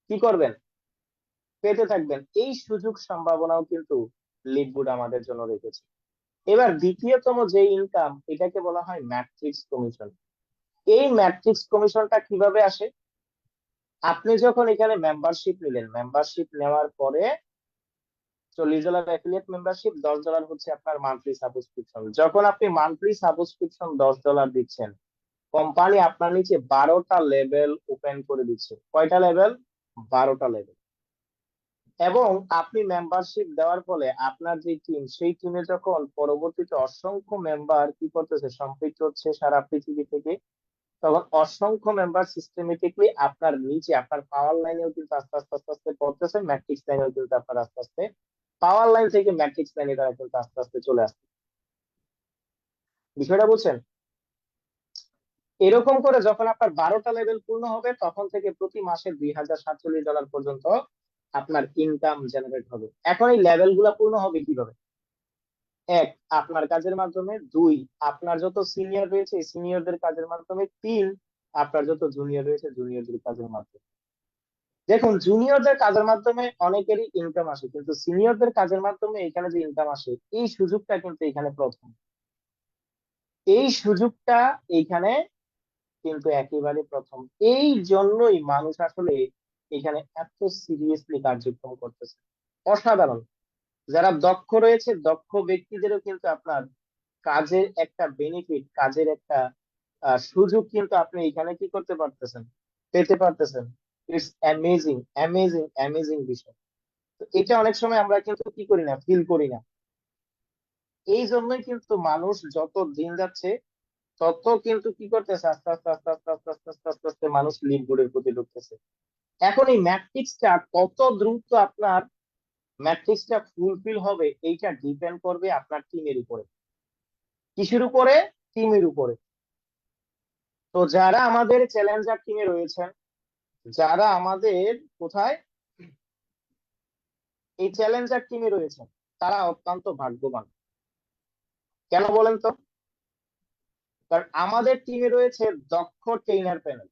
কি করবেন, পেতে থাকবেন। এই সুযোগ সম্ভাবনাও কিন্তু লিভগুড আমাদের জন্য রেখেছে। এবার দ্বিতীয়তম যে ইনকাম, এটাকে বলা হয় ম্যাট্রিক্স কমিশন। এই ম্যাট্রিক্স কমিশনটা কিভাবে আসে? আপনি যখন এখানে মেম্বারশিপ নিলেন, মেম্বারশিপ নেওয়ার পরে $40 অ্যাফিলিয়েট মেম্বারশিপ, $10 হচ্ছে আপনার মান্থলি সাবস্ক্রিপশন। যখন আপনি মান্থলি সাবস্ক্রিপশন $10 দিচ্ছেন, কোম্পানি আপনার নিচে 12টা লেভেল ওপেন করে দিচ্ছে। কয়টা লেভেল? 12টা লেভেল। এবং আপনি মেম্বারশিপ দেওয়ার ফলে আপনার যে টিম, সেই টিমে যখন পরবর্তীতে অসংখ্য মেম্বার কি করতেছে, সম্পৃক্ত হচ্ছে সারা পৃথিবী থেকে, তখন অসংখ্য মেম্বার সিস্টেমেটিকলি আপনার নিচে, আপনার পাওয়ার লাইনেও কিন্তু আস্তে আস্তে আস্তে আস্তে পড়তেছে, ম্যাট্রিক্স লাইনেও কিন্তু আপনার আস্তে আস্তে, পাওয়ার লাইন থেকে ম্যাট্রিক্স লাইনে তারা কিন্তু আস্তে আস্তে চলে আসছে। বিষয়টা বুঝছেন? এরকম করে যখন আপনার 12টা লেভেল পূর্ণ হবে, তখন থেকে প্রতি মাসে $2047 পর্যন্ত আপনার ইনকাম জেনারেট হবে। এখন এই লেভেল গুলা পূর্ণ হবে কিভাবে? 1, আপনার কাজের মাধ্যমে। 2, আপনার যত সিনিয়র রয়েছে সিনিয়রদের কাজের মাধ্যমে। 3, আপনার যত জুনিয়র রয়েছে জুনিয়রদের কাজের মাধ্যমে। দেখুন, জুনিয়রদের কাজের মাধ্যমে অনেকেরই ইনকাম আসে, কিন্তু সিনিয়রদের কাজের মাধ্যমে এখানে যে ইনকাম আসে, এই সুযোগটা কিন্তু এখানে প্রথম। এই সুযোগটা এইখানে কিন্তু একেবারে প্রথম। এই জন্যই মানুষ আসলে এখানে এত সিরিয়াসলি কার্যক্রম করতেছে। অসাধারণ। যারা দক্ষ রয়েছে, দক্ষ ব্যক্তিদেরও কিন্তু আপনার কাজের একটা বেনিফিট, কাজের একটা সুযোগ কিন্তু আপনি এখানে কি করতে পারতেছেন, পেতে পারতেছেন। ইটস অ্যামেজিং, অ্যামেজিং, অ্যামেজিং বিষয়। তো এটা অনেক সময় আমরা কিন্তু কি করি না, ফিল করি না। এই জন্যই কিন্তু মানুষ যত দিন যাচ্ছে তত কিন্তু কি করতেছে, আস্তে আস্তে আস্তে আস্তে আস্তে আস্তে আস্তে আস্তে আস্তে মানুষ লিড বোর্ডের প্রতি ঢুকতেছে। এখন এই ম্যাট্রিক্সটা কত দ্রুত আপনার ম্যাট্রিক্সটা ফুলফিল হবে, এইটা ডিপেন্ড করবে আপনার টিমের উপরে। কিসের উপরে? টিমের উপরে। তো যারা আমাদের চ্যালেঞ্জার টিমে রয়েছেন, যারা আমাদের কোথায় এই চ্যালেঞ্জার টিমে রয়েছেন, তারা অত্যন্ত ভাগ্যবান। কেন বলেন তো? কারণ আমাদের টিমে রয়েছে দক্ষ ট্রেনার প্যানেল।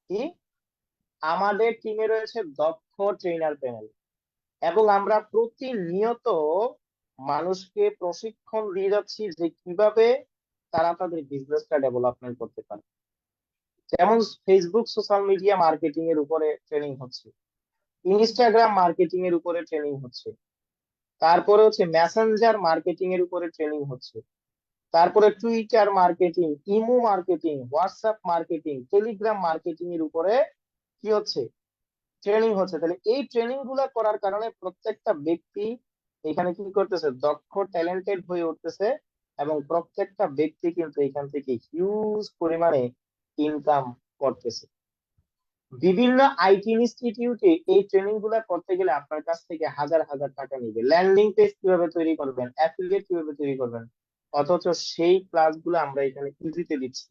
কি? আমাদের টিমে রয়েছে দক্ষ ট্রেনার প্যানেল। এবং আমরা প্রতিনিয়ত মানুষকে প্রশিক্ষণ দিয়ে যাচ্ছি যে কিভাবে তারা তাদের বিজনেসটা ডেভেলপমেন্ট করতে পারে। যেমন ফেসবুক সোশ্যাল মিডিয়া মার্কেটিং এর উপরে ট্রেনিং হচ্ছে, ইনস্টাগ্রাম মার্কেটিং এর উপরে ট্রেনিং হচ্ছে, তারপরে হচ্ছে মেসেঞ্জার মার্কেটিং এর উপরে ট্রেনিং হচ্ছে, তারপরে Twitter marketing, imo marketing, WhatsApp marketing, Telegram marketing এর উপরে কি হচ্ছে, ট্রেনিং হচ্ছে। তাহলে এই ট্রেনিং গুলা করার কারণে প্রত্যেকটা ব্যক্তি এখানে কি করতেছে, দক্ষ ট্যালেন্টেড হয়ে উঠতেছে এবং প্রত্যেকটা ব্যক্তি কিন্তু এখান থেকে হিউজ পরিমাণে ইনকাম করতেছে। বিভিন্ন আইটি ইনস্টিটিউটে এই ট্রেনিং গুলা করতে গেলে আপনার কাছ থেকে হাজার হাজার টাকা নিবে। ল্যান্ডিং পেজ কিভাবে তৈরি করবেন, অ্যাফিলিয়েট কিভাবে তৈরি করবেন, অথচ সেই ক্লাসগুলো আমরা এখানে ইজিতে দিচ্ছি,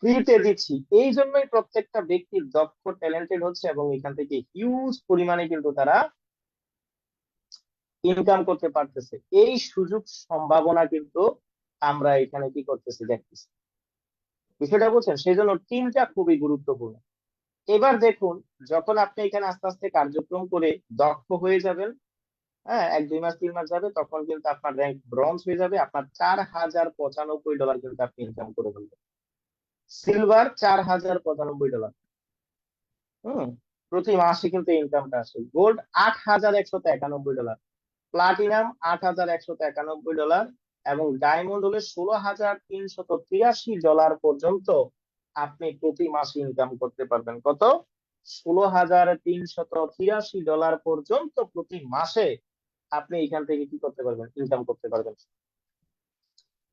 ফ্রিতে দিচ্ছি। এই জন্যই প্রত্যেকটা ব্যক্তি দক্ষ ট্যালেন্টেড হচ্ছে এবং এখান থেকে হিউজ পরিমাণে কিন্তু তারা ইনকাম করতে পারতেছে। এই সুযোগ সম্ভাবনা কিন্তু আমরা এখানে কি করতেছি, দেখতেছি। বিষয়টা বুঝছেন? সেই জন্য টিমটা খুবই গুরুত্বপূর্ণ। এবার দেখুন, যখন আপনি এখানে আস্তে আস্তে কার্যক্রম করে দক্ষ হয়ে যাবেন, হ্যাঁ, 1-2 মাস 3 মাস যাবে, তখন কিন্তু আপনার র্যাঙ্ক ব্রোঞ্জ হয়ে যাবে, আপনার $4095 কিন্তু আপনি ইনকাম করে ফেলবেন। সিলভার $4095। হম, প্রতি মাসে কিন্তু ইনকামটা আসে। গোল্ড $8191, প্লাটিনাম $8191, এবং ডায়মন্ড হলে $16,383 পর্যন্ত আপনি প্রতি মাসে ইনকাম করতে পারবেন। কত? $16,383 পর্যন্ত প্রতি মাসে আপনি এখান থেকে কি করতে পারবেন? ইনকাম করতে পারবেন।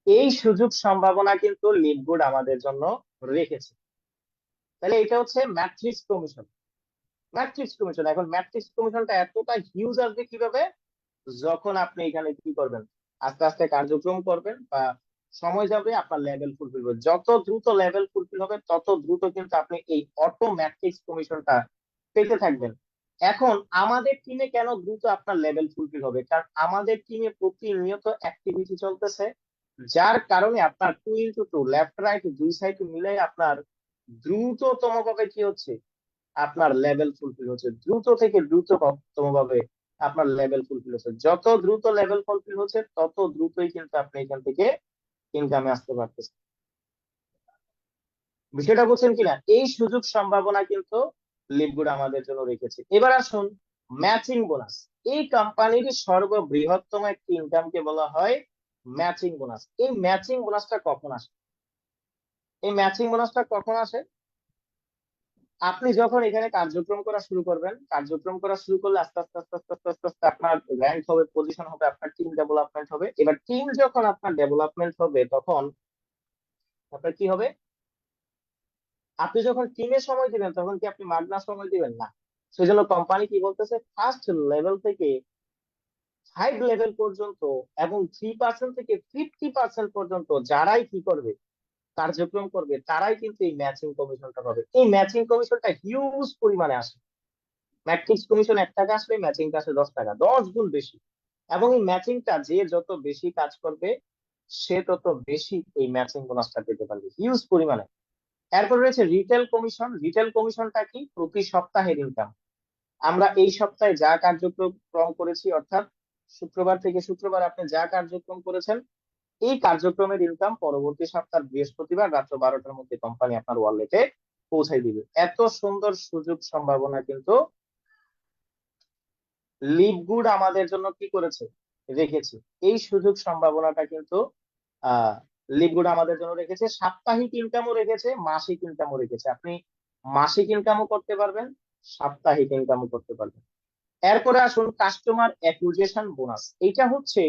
এই সুযোগ সম্ভাবনা কিন্তু লিভগুড আমাদের জন্য রেখেছে। তাহলে এটা হচ্ছে ম্যাট্রিক্স কমিশন। ম্যাট্রিক্স কমিশন, এখন ম্যাট্রিক্স কমিশনটা এতটা হিউজ আসবে কিভাবে? যখন আপনি এখানে কি করবেন, আস্তে আস্তে কার্যক্রম করবেন বা সময় যাবে, আপনার লেভেল ফুলফিল হবে। যত দ্রুত লেভেল ফুলফিল হবে তত দ্রুত কিন্তু আপনি এই অটো ম্যাট্রিক্স কমিশনটা পেতে থাকবেন। এখন আমাদের টিমে কেন দ্রুত আপনার লেভেল ফুলফিল হবে? কারণ আমাদের টিমে প্রতিনিয়ত অ্যাক্টিভিটি চলতেছে, যার কারণে আপনার 2x2 লেফট রাইট দুই সাইড মিলে আপনার দ্রুততম ভাবে কি হচ্ছে, আপনার লেভেল ফুলফিল হচ্ছে। দ্রুত থেকে দ্রুততম ভাবে আপনার লেভেল ফুলফিল হচ্ছে। যত দ্রুত লেভেল ফুলফিল হচ্ছে তত দ্রুতই কিন্তু আপনি এখান থেকে ইনকামে আসতে পারতেছেন। বিষয়টা বুঝছেন কিনা? এই সুযোগ সম্ভাবনা কিন্তু লিভগুড আমাদের জন্য রেখেছে। এবার আসুন ম্যাচিং বোনাস। এই কোম্পানির সর্ববৃহত্তম একটি ইনকামকে বলা হয় ম্যাচিং বোনাস। এই ম্যাচিং বোনাসটা কখন আসে? এই ম্যাচিং বোনাসটা কখন আসে? আপনি যখন এখানে কার্যক্রম করা শুরু করবেন, কার্যক্রম করা শুরু করলে আস্তে আস্তে আস্তে আস্তে আস্তে আস্তে আস্তে আপনার র্যাঙ্ক হবে, পজিশন হবে, আপনার টিম ডেভেলপমেন্ট হবে। এবার টিম যখন আপনার ডেভেলপমেন্ট হবে তখন আপনার কি হবে? আপনি যখন টিমে সময় দিবেন তখন কি আপনি মাগনা সময় দিবেন না। সেজন্য কোম্পানি কি বলতেছে, ফার্স্ট লেভেল থেকে 5 লেভেল পর্যন্ত এবং 3% থেকে 50% পর্যন্ত যারাই কি করবে, কার্যক্রম করবে, তারাই কিন্তু এই ম্যাচিং কমিশনটা পাবে। এই ম্যাচিং কমিশনটা হিউজ পরিমাণে আসে। ম্যাট্রিক্স কমিশন 1 টাকা আসলে ম্যাচিংটা আসে 10 টাকা, 10 গুণ বেশি। এবং এই ম্যাচিংটা যে যত বেশি কাজ করবে সে তত বেশি এই ম্যাচিং বোনাসটা পেতে পারবে হিউজ পরিমাণে। এরপর রয়েছে রিটেল কমিশন। রিটেল কমিশনটা কি? প্রতি সপ্তাহের ইনকাম। আমরা এই সপ্তাহে যা কার্যক্রম করেছি, অর্থাৎ শুক্রবার থেকে শুক্রবার আপনি যা কার্যক্রম করেছেন, এই কার্যক্রমের ইনকাম পরবর্তী সপ্তাহ বৃহস্পতিবার রাত্র 12টার মধ্যে কোম্পানি আপনার ওয়ালেটে পৌঁছাই দিবে। এত সুন্দর সুযোগ সম্ভাবনা কিন্তু লিভগুড আমাদের জন্য কি করেছে, রেখেছে। এই সুযোগ সম্ভাবনাটা কিন্তু আহ লিভগুড আমাদের জন্য রেখেছে। সাপ্তাহিক ইনকামও রেখেছে, মাসিক ইনকামও রেখেছে। আপনি মাসিক ইনকামও করতে পারবেন, সাপ্তাহিক ইনকামও করতে পারবেন। এরপরে আসুন কাস্টমার অ্যাকুইজিশন বোনাস। এটা হচ্ছে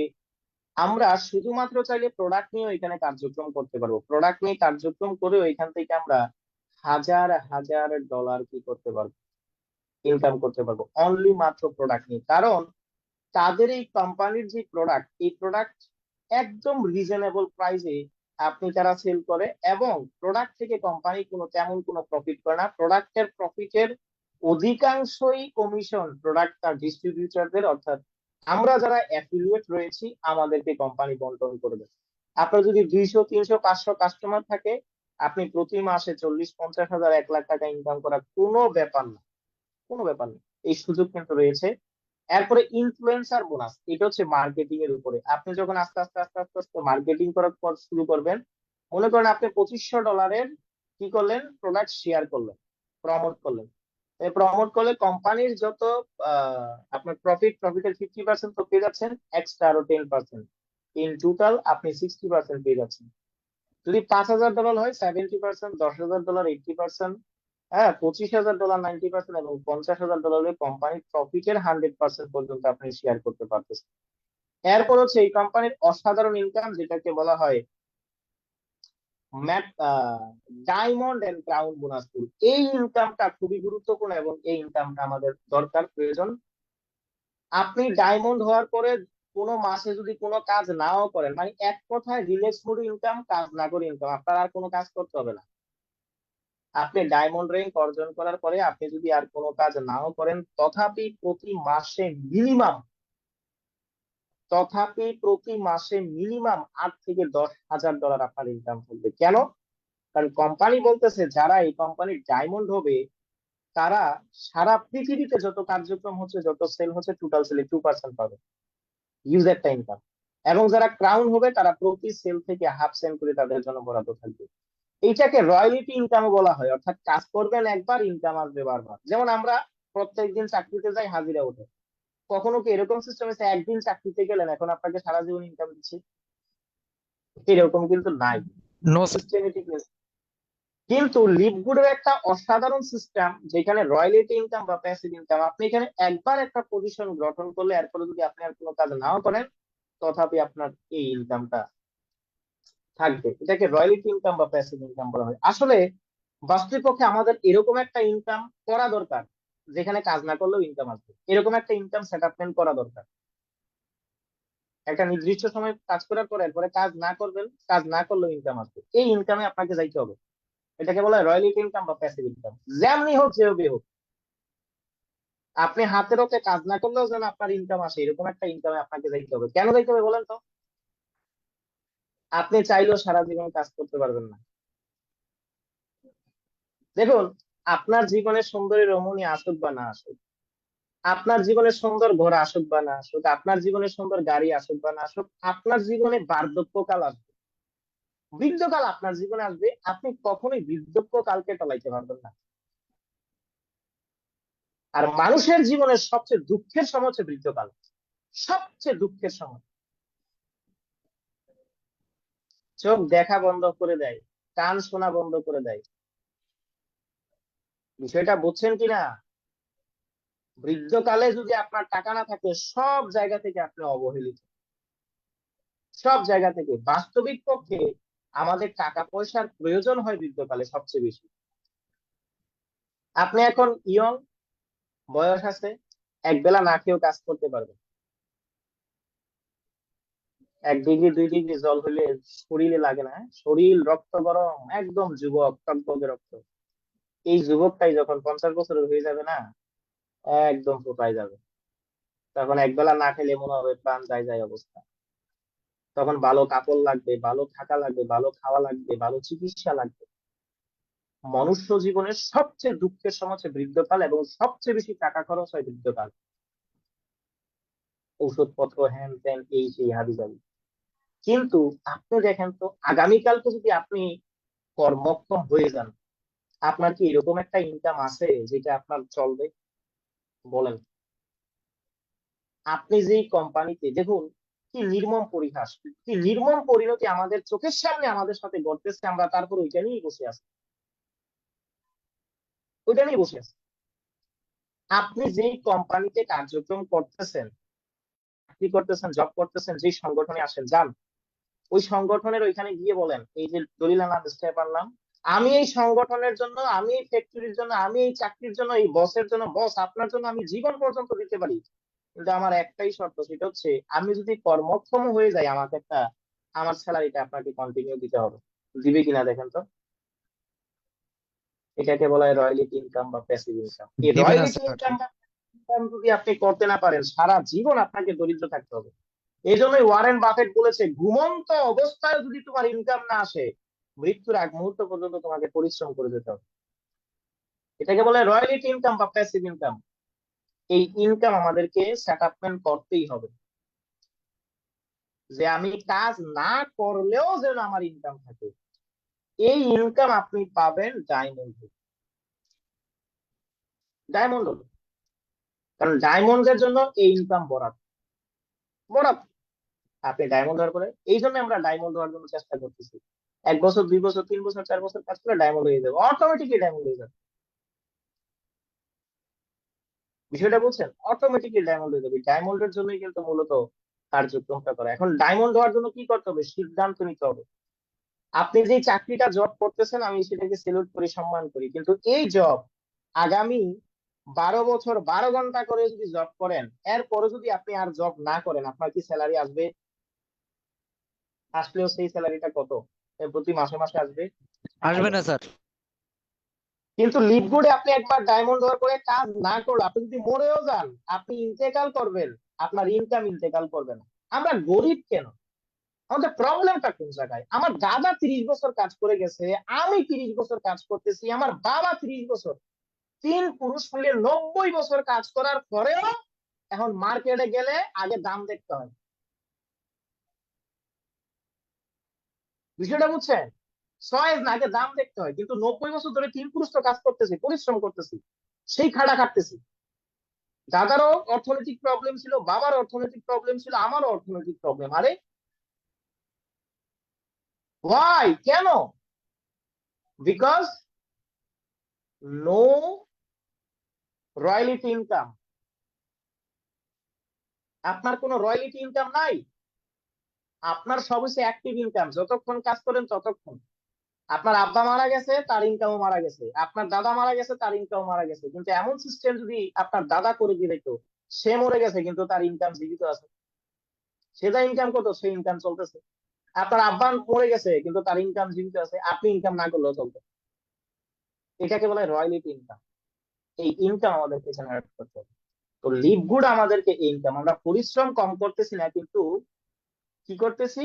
আমরা শুধুমাত্র চাইলে প্রোডাক্ট নিয়ে এখানে কার্যক্রম করতে পারবো। প্রোডাক্ট নিয়ে কার্যক্রম করে এখান থেকে আমরা হাজার হাজার ডলার কি করতে পারবো, ইনকাম করতে পারবো অনলি মাত্র প্রোডাক্ট নিয়ে। কারণ তাদের এই কোম্পানির যে প্রোডাক্ট, এই প্রোডাক্ট একদম রিজনেবল প্রাইসে আপনি তারা সেল করে, এবং প্রোডাক্ট থেকে কোম্পানি তেমন কোনো প্রফিট করে না। প্রোডাক্টের প্রফিটের অধিকাংশই কমিশন প্রোডাক্ট তার ডিস্ট্রিবিউটরদের, অর্থাৎ আমরা যারা অ্যাফিলিয়েট রয়েছি আমাদেরকে কোম্পানি বন্টন করে দেয়। আপনার যদি 200 300 500 কাস্টমার থাকে, আপনি প্রতি মাসে 40 50 হাজার 1 লাখ টাকা ইনকাম করা কোনো ব্যাপার না, কোনো ব্যাপার না। এই সুযোগ কিন্তু রয়েছে। এরপরে ইনফ্লুয়েন্সার বোনাস। এটা হচ্ছে মার্কেটিং এর উপরে। আপনি যখন আস্তে আস্তে আস্তে আস্তে আস্তে মার্কেটিং করার পর শুরু করবেন, মনে করেন আপনি $2500 কি করলেন, প্রোডাক্ট শেয়ার করলেন, প্রমোট করলেন। এই প্রমোট করলে কোম্পানির যত আপনার প্রফিটের 50% তো পেয়ে যাচ্ছেন, এক্সট্রা আরো 10%। ইন টোটাল আপনি 60% পেয়ে যাচ্ছেন। যদি $5000 হয় 70%, $10,000 80%, হ্যাঁ, $25,000 90%, এবং $50,000 হলে কোম্পানির প্রফিটের 100% পর্যন্ত আপনি শেয়ার করতে পারতেছেন। এরপর হচ্ছে এই কোম্পানির অসাধারণ ইনকাম, যেটাকে বলা হয় ডায়মন্ড এন্ড ক্রাউন বোনাস পুল। এই ইনকামটা খুবই গুরুত্বপূর্ণ এবং এই ইনকামটা আমাদের দরকার, প্রয়োজন। আপনি ডায়মন্ড হওয়ার পরে কোনো মাসে যদি কোনো কাজ নাও করেন, মানে এক কথায় রিল্যাক্স মোড ইনকাম, কাজ না করে ইনকাম, আপনার আর কোনো কাজ করতে হবে না। আপনি ডায়মন্ড র্যাঙ্ক অর্জন করার পরে আপনি যদি আর কোনো কাজ নাও করেন, প্রতি মাসে মিনিমাম 8 থেকে 10 হাজার ডলার আপনার ইনকাম করবে। কেন? কারণ কোম্পানি বলতেছে যারা এই কোম্পানির ডায়মন্ড হবে তারা সারা পৃথিবীতে যত কার্যক্রম হচ্ছে, যত সেল হচ্ছে, টোটাল সেলে 2% পাবে ইউজ একটা ইনকাম। এবং যারা ক্রাউন হবে তারা প্রতি সেল থেকে 0.5 সেন্ট করে তাদের জন্য বরাদ্দ থাকবে। এইটাকে রয়্যালিটি ইনকাম বলা হয়, অর্থাৎ কাজ করবেন একবার, ইনকাম আসবে বারবার। যেমন আমরা প্রত্যেকদিন চাকরিতে যাই, হাজিরা ওঠে। কখনো কি এরকম সিস্টেম আছে একদিন চাকরিতে গেলেন এখন আপনাকে সারা জীবন ইনকাম দিচ্ছে? এরকম কিন্তু নাই, নো। সিস্টেমেটিক। কিন্তু লিভগুডের একটা অসাধারণ সিস্টেম, যেখানে রয়্যালিটি ইনকাম বা প্যাসিভ ইনকাম, আপনি এখানে একবার একটা পজিশন গঠন করলে এরপরে যদি আপনি আর কোনো কাজ নাও করেন, তথাপি আপনার এই ইনকামটা থাকবে। এটাকে রয়্যালিটি ইনকাম বা প্যাসিভ ইনকাম বলা হয়। আসলে বাস্তবিকপক্ষে আমাদের এরকম একটা ইনকাম করা দরকার, যেখানে কাজ না করলেও ইনকাম আসবে। এরকম একটা ইনকাম সেটআপমেন্ট করা দরকার। একটা নির্দিষ্ট সময় কাজ করার পরে এরপরে কাজ না করবেন, কাজ না করলেও ইনকাম আসবে। এই ইনকামে আপনাকে যাইতে হবে। এটাকে বলা হয় রয়্যালিটি ইনকাম বা প্যাসিভ ইনকাম। যেমনি হোক, যেভাবে হোক, আপনি হাতের ওকে কাজ না করলেও যেন আপনার ইনকাম আসে, এরকম একটা ইনকামে আপনাকে যাইতে হবে। কেন যাইতে হবে বলেন তো? আপনি চাইলেও সারা জীবন কাজ করতে পারবেন না। দেখুন, আপনার জীবনে সুন্দরী রমণী আসুক বা না আসুক, আপনার জীবনে সুন্দর ঘর আসুক বা না আসুক, আপনার জীবনে সুন্দর গাড়ি আসুক বা না আসুক, আপনার জীবনে বার্ধক্যকাল আসবে, বৃদ্ধকাল আপনার জীবনে আসবে। আপনি কখনোই বৃদ্ধকালকে টলাইতে পারবেন না। আর মানুষের জীবনের সবচেয়ে দুঃখের সময় হচ্ছে বৃদ্ধকাল, সবচেয়ে দুঃখের সময়। চোখ দেখা বন্ধ করে দেয়, কান শোনা বন্ধ করে দেয়। বিষয়টা বুঝছেন কিনা? বৃদ্ধকালে যদি আপনার টাকা না থাকে, সব জায়গা থেকে আপনি অবহেলিত, সব জায়গা থেকে। বাস্তবিক পক্ষে আমাদের টাকা পয়সার প্রয়োজন হয় বৃদ্ধকালে সবচেয়ে বেশি। আপনি এখন ইয়ং, বয়স আছে, এক বেলা না খেয়েও কাজ করতে পারবেন। 1 ডিগ্রি 2 ডিগ্রি জল হলে শরীরে লাগে না, হ্যাঁ? শরীর রক্ত গরম, একদম যুবক, টকবগে রক্ত। এই যুবকটাই যখন 50 বছরের হয়ে যাবে না, একদম ফোপায় যাবে। তখন একবেলা না খেলে মনে হবে প্রাণ যায় যায় অবস্থা। তখন ভালো কাপড় লাগবে, ভালো থাকা লাগবে, ভালো খাওয়া লাগবে, ভালো চিকিৎসা লাগবে। মনুষ্য জীবনের সবচেয়ে দুঃখের সময় হচ্ছে বৃদ্ধকাল, এবং সবচেয়ে বেশি টাকা খরচ হয় বৃদ্ধকাল। ঔষধপত্র, হ্যান ত্যান, এই সেই হাবিজাবি। কিন্তু আপনি দেখেন তো, আগামীকালকে যদি আপনি কর্মক্ষম হয়ে যান, আপনার কি এরকম একটা ইনকাম আছে যেটা আপনার চলবে? বলেন। আপনি যেই কোম্পানিতে, দেখুন কি নির্মম পরিহাস, কি নির্মম পরিণতি আমাদের চোখের সামনে আমাদের সাথে ঘটতেছে, আমরা তারপর ওইটা নিয়েই বসে আছি, ওইটা নিয়ে বসে আছি। আপনি যেই কোম্পানিতে কার্যক্রম করতেছেন, চাকরি করতেছেন, জব করতেছেন, যেই সংগঠনে আসেন, যান ওই সংগঠনের ওইখানে গিয়ে বলেন, এই যে দলিলানা বুঝতে পারলাম, আমি এই সংগঠনের জন্য, আমি এই ফ্যাক্টরির জন্য, আমি এই চাকরির জন্য, এই বসের জন্য, বস আপনার জন্য আমি জীবন পর্যন্ত দিতে পারি, কিন্তু আমার একটাই শর্ত, সেটা হচ্ছে আমি যদি কর্মক্ষম হয়ে যাই, আমাকে একটা, আমার স্যালারিটা আপনাকে কন্টিনিউ দিতে হবে। দিবে কিনা দেখেন তো? এটাকে বলা হয় রয়্যালিটি ইনকাম বা প্যাসিভ ইনকাম। এই দিবে না রয়্যালিটি স্যার। ইনকাম যদি আপনি করতে না পারেন, সারা জীবন আপনাকে দরিদ্র থাকতে হবে। এই জন্যই ওয়ারেন বাফেট বলেছে, ঘুমন্ত অবস্থায় যদি তোমার ইনকাম না আসে, মৃত্যুর আগ মুহূর্ত পর্যন্ত তোমাকে পরিশ্রম করে যেতে হবে। এটাকে বলে রয়্যালিটি ইনকাম বা প্যাসিভ ইনকাম। এই ইনকাম আমাদেরকে সেটআপমেন্ট করতেই হবে, যে আমি কাজ না করলেও যেন আমার ইনকাম থাকে। এই ইনকাম আপনি পাবেন ডায়মন্ড, ডায়মন্ড। কারণ ডায়মন্ডের জন্য এই ইনকাম বরাদ্দ, বরাদ্দ। আপনি ডায়মন্ড হওয়ার পরে, এই জন্য আমরা ডায়মন্ড হওয়ার জন্য চেষ্টা করতেছি। 1 বছর, 2 বছর, 3 বছর, 4 বছর কাজ করে ডায়মন্ড হয়ে যাবে, অটোমেটিকলি ডায়মন্ড হয়ে যাবে। বিষয়টা বলছেন, অটোমেটিকলি ডায়মন্ড হয়ে যাবে। ডায়মন্ডের জন্যই কিন্তু মূলত কার্যক্রমটা করা। এখন ডায়মন্ড হওয়ার জন্য কি করতে হবে? সিদ্ধান্ত নিতে হবে। আপনি যে চাকরিটা, জব করতেছেন, আমি সেটাকে সেলুট করি, সম্মান করি, কিন্তু এই জব আগামী 12 বছর 12 ঘন্টা করে যদি জব করেন, এরপরে যদি আপনি আর জব না করেন, আপনার কি স্যালারি আসবে? আসলেও সেই স্যালারিটা কত? প্রতি মাসে মাসে আসবে? আসবে আসবে না না। স্যার। কিন্তু লিভগুডে আপনি একবার ডায়মন্ড হওয়ার পরে কাজ না করলে, আপনি যদি মরেও যান, আপনি ইন্তেকাল করবেন, আপনার ইনকাম ইন্তেকাল করবে না। আমরা গরিব কেন? আমাদের প্রবলেমটা কোন জায়গায়? আমার দাদা 30 বছর কাজ করে গেছে, আমি 30 বছর কাজ করতেছি, আমার বাবা 30 বছর, তিন পুরুষ মিলে 90 বছর কাজ করার পরেও এখন মার্কেটে গেলে আগে দাম দেখতে হয়। বিষয়টা বুঝছেন? চয়েস না, আগে দাম দেখতে হয়। কিন্তু 90 বছর ধরে তিন পুরুষ তো কাজ করতেছি, পরিশ্রম করতেছি, সেই খাটা খাটতেছি। দাদারও অর্থনৈতিক প্রবলেম ছিল, বাবার অর্থনৈতিক প্রবলেম ছিল, আমারও অর্থনৈতিক প্রবলেম। আরে ওয়াই, কেন? Because no royalty income. আপনার কোনো রয়্যালিটি ইনকাম নাই। আপনার সব হচ্ছে অ্যাক্টিভ ইনকাম, যতক্ষণ কাজ করেন ততক্ষণ। আপনার আব্বা মারা গেছে, তার ইনকামও মারা গেছে। আপনার দাদা মারা গেছে, তার ইনকামও মারা গেছে। কিন্তু এমন সিস্টেম যদি আপনার দাদা করে দিয়ে দিত, সে মরে গেছে কিন্তু তার ইনকাম জীবিত আছে, সে যা ইনকাম করতো সেই ইনকাম চলতেছে। আপনার আব্বা মরে গেছে কিন্তু তার ইনকাম জীবিত আছে, আপনি ইনকাম না করলেও চলবে। এটাকে বলে রয়্যালিটি ইনকাম। এই ইনকাম আমাদেরকে জেনারেট করতে হবে। তো লিভ গুড আমাদেরকে ইনকাম। আমরা পরিশ্রম কম করতেছি না, কিন্তু কি করতেছি?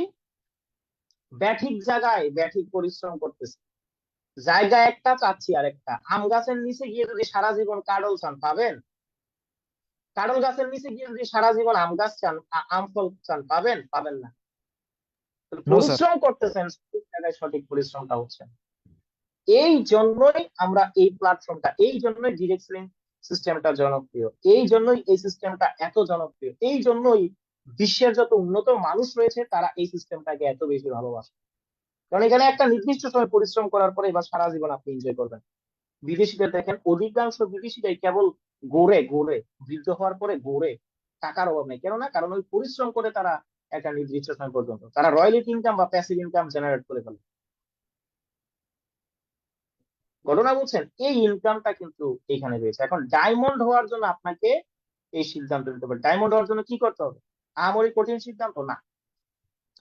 ব্যাঠিক জায়গায় ব্যাঠিক পরিশ্রম করতেছি। জায়গা একটা, চাচ্ছি আরেকটা। আম গাছের নিচে গিয়ে যদি সারা জীবন কাঁঠাল চান, পাবেন? কাঁঠাল গাছের নিচে গিয়ে যদি সারা জীবন আম গাছ চান, আম ফল চান, পাবেন? পাবেন না। তো নো স্যার। পরিশ্রম করতেছেন, সঠিক জায়গায় সঠিক পরিশ্রমটা হচ্ছে। এই জন্যই আমরা এই প্ল্যাটফর্মটা, এই জন্যই ডিরেক্ট সেলিং সিস্টেমটা জনপ্রিয়, এই জন্যই এই সিস্টেমটা এত জনপ্রিয়, এই জন্যই বিশ্বের যত উন্নত মানুষ রয়েছে তারা এই সিস্টেমটাকে এত বেশি ভালোবাসে। কারণ এখানে একটা নির্দিষ্ট সময় পরিশ্রম করার পরে এবার সারা জীবন আপনি এনজয় করবেন। বিদেশিদের দেখেন, অধিকাংশ বিদেশিরাই কেবল গড়ে গড়ে বৃদ্ধ হওয়ার পরে গড়ে, টাকার অভাব নেই। কেননা, কারণ ওই পরিশ্রম করে তারা একটা নির্দিষ্ট সময় পর্যন্ত তারা রয়্যালিটি ইনকাম বা প্যাসিভ ইনকাম জেনারেট করে ফেলে। ঘটনা বুঝছেন? এই ইনকামটা কিন্তু এখানে রয়েছে। এখন ডায়মন্ড হওয়ার জন্য আপনাকে এই সিদ্ধান্ত নিতে হবে। ডায়মন্ড হওয়ার জন্য কি করতে হবে? আমারই কঠিন সিদ্ধান্ত না,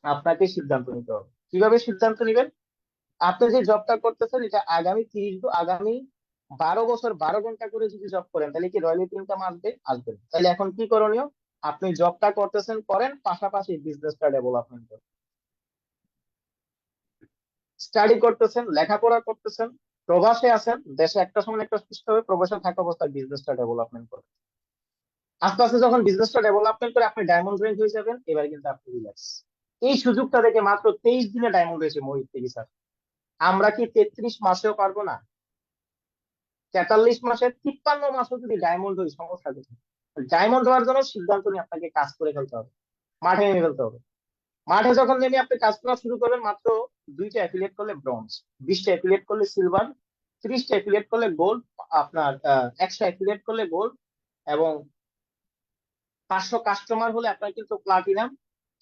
আপনাকে সিদ্ধান্ত নিতে হবে। কিভাবে সিদ্ধান্ত নিবেন? আপনি যে জবটা করতেছেন, এটা আগামী 12 বছর 12 ঘন্টা করে যদি জব করেন, তাহলে কি রয়্যালিটি ইনকাম আসবে? আসবে না। তাহলে এখন কি করণীয়? আপনি জবটা করতেছেন, করেন, পাশাপাশি বিজনেসটা ডেভেলপমেন্ট করেন। স্টাডি করতেছেন, লেখাপড়া করতেছেন, প্রবাসে আছেন, দেশে একটা সময় একটা সুস্থ হবে, প্রবাসে থাকা অবস্থায় বিজনেসটা ডেভেলপমেন্ট করেন। আস্তে আস্তে যখন বিজনেসটা ডেভেলপমেন্ট করে আপনি ডায়মন্ড র্যাঙ্ক হয়ে যাবেন, এবার কিন্তু আপনি রিল্যাক্স। এই সুযোগটা দেখে মাত্র 23 দিনে ডায়মন্ড হয়েছে মোহিত থেকে স্যার। আমরা কি 33 মাসেও পারবো না? 43 মাসে, 53 মাসও যদি ডায়মন্ড হই, সমস্যা কিছু। ডায়মন্ড হওয়ার জন্য সিদ্ধান্ত নিয়ে আপনাকে কাজ করে ফেলতে হবে, মাঠে নেমে ফেলতে হবে। মাঠে যখন নেমে আপনি কাজ করা শুরু করবেন, মাত্র 2টা অ্যাফিলিয়েট করলে ব্রোঞ্জ, 20টা অ্যাফিলিয়েট করলে সিলভার, 30টা অ্যাফিলিয়েট করলে গোল্ড, আপনার 100 অ্যাফিলিয়েট করলে গোল্ড, এবং 500 কাস্টমার হলে আপনার কিন্তু প্লাটিনাম।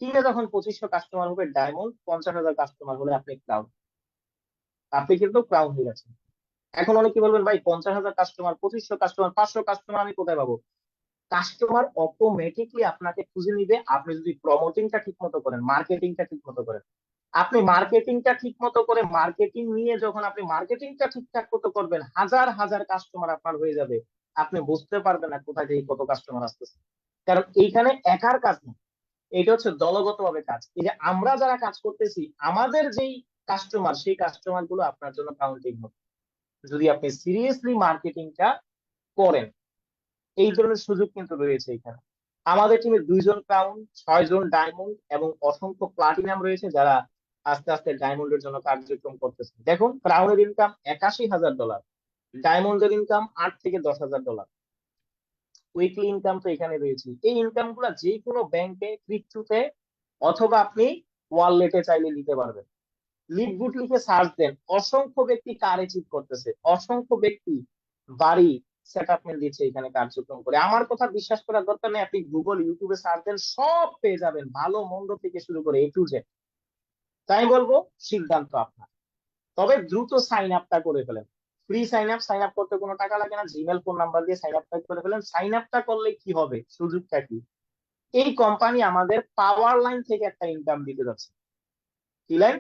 কিনে যখন 2500 কাস্টমার হবে ডায়মন্ড, 50,000 কাস্টমার হলে আপনি ক্রাউন। আপনি কিন্তু ক্রাউন হয়ে গেছেন। এখন অনেকে বলবেন, ভাই 50,000 কাস্টমার, 2500 কাস্টমার, 500 কাস্টমার আমি কোথায় পাবো? কাস্টমার অটোমেটিকলি আপনাকে খুঁজে নিবে, আপনি যদি প্রমোটিংটা ঠিক মতো করেন, মার্কেটিংটা ঠিক মতো করেন। আপনি মার্কেটিংটা ঠিক মতো করে, মার্কেটিং নিয়ে যখন আপনি মার্কেটিংটা ঠিকঠাক মতো করবেন, হাজার হাজার কাস্টমার আপনার হয়ে যাবে। আপনি বুঝতে পারবেন না কোথায় থেকে কত কাস্টমার আসতেছে। কারণ এইখানে একার কাজ না, এটা হচ্ছে দলগত ভাবে কাজ। এই যে আমরা যারা কাজ করতেছি, আমাদের যেই কাস্টমার, সেই কাস্টমার গুলো আপনার জন্য কাউন্টিং হবে, যদি আপনি সিরিয়াসলি মার্কেটিংটা করেন। এই ধরনের সুযোগ কিন্তু রয়েছে এখানে। আমাদের টিমে 2জন ক্রাউন, 6জন ডায়মন্ড এবং অসংখ্য প্লাটিনাম রয়েছে, যারা আস্তে আস্তে ডায়মন্ডের জন্য কার্যক্রম করতেছে। দেখুন, ক্রাউনের ইনকাম $81,000, ডায়মন্ডের ইনকাম $8 থেকে 10,000। উইকলি ইনকাম তো এখানে রয়েছে। এই ইনকাম গুলা যে কোনো ব্যাংকে, ক্রিপ্টোতে, অথবা আপনি ওয়ালেটে চাইলে নিতে পারবেন। লিভগুড লিখে সার্চ দেন, অসংখ্য ব্যক্তি কার অ্যাচিভ করতেছে, অসংখ্য ব্যক্তি বাড়ি সেটআপমেন্ট দিচ্ছে এখানে কার্যক্রম করে। আমার কথা বিশ্বাস করার দরকার নেই, আপনি গুগল, ইউটিউবে সার্চ দেন, সব পেয়ে যাবেন, ভালো মন্দ থেকে শুরু করে A to Z। তাই বলবো, সিদ্ধান্ত আপনার। তবে দ্রুত সাইন আপটা করে ফেলেন। Free sign up, sign up করতে কোনো টাকা লাগে না, জিমেল ফোন নাম্বার দিয়ে সাইন আপটা করে ফেলেন। সাইন আপটা করলে কি হবে, সুযোগটা কি? এই কোম্পানি আমাদের পাওয়ার লাইন থেকে একটা ইনকাম দিতে যাচ্ছে। কি লাইন?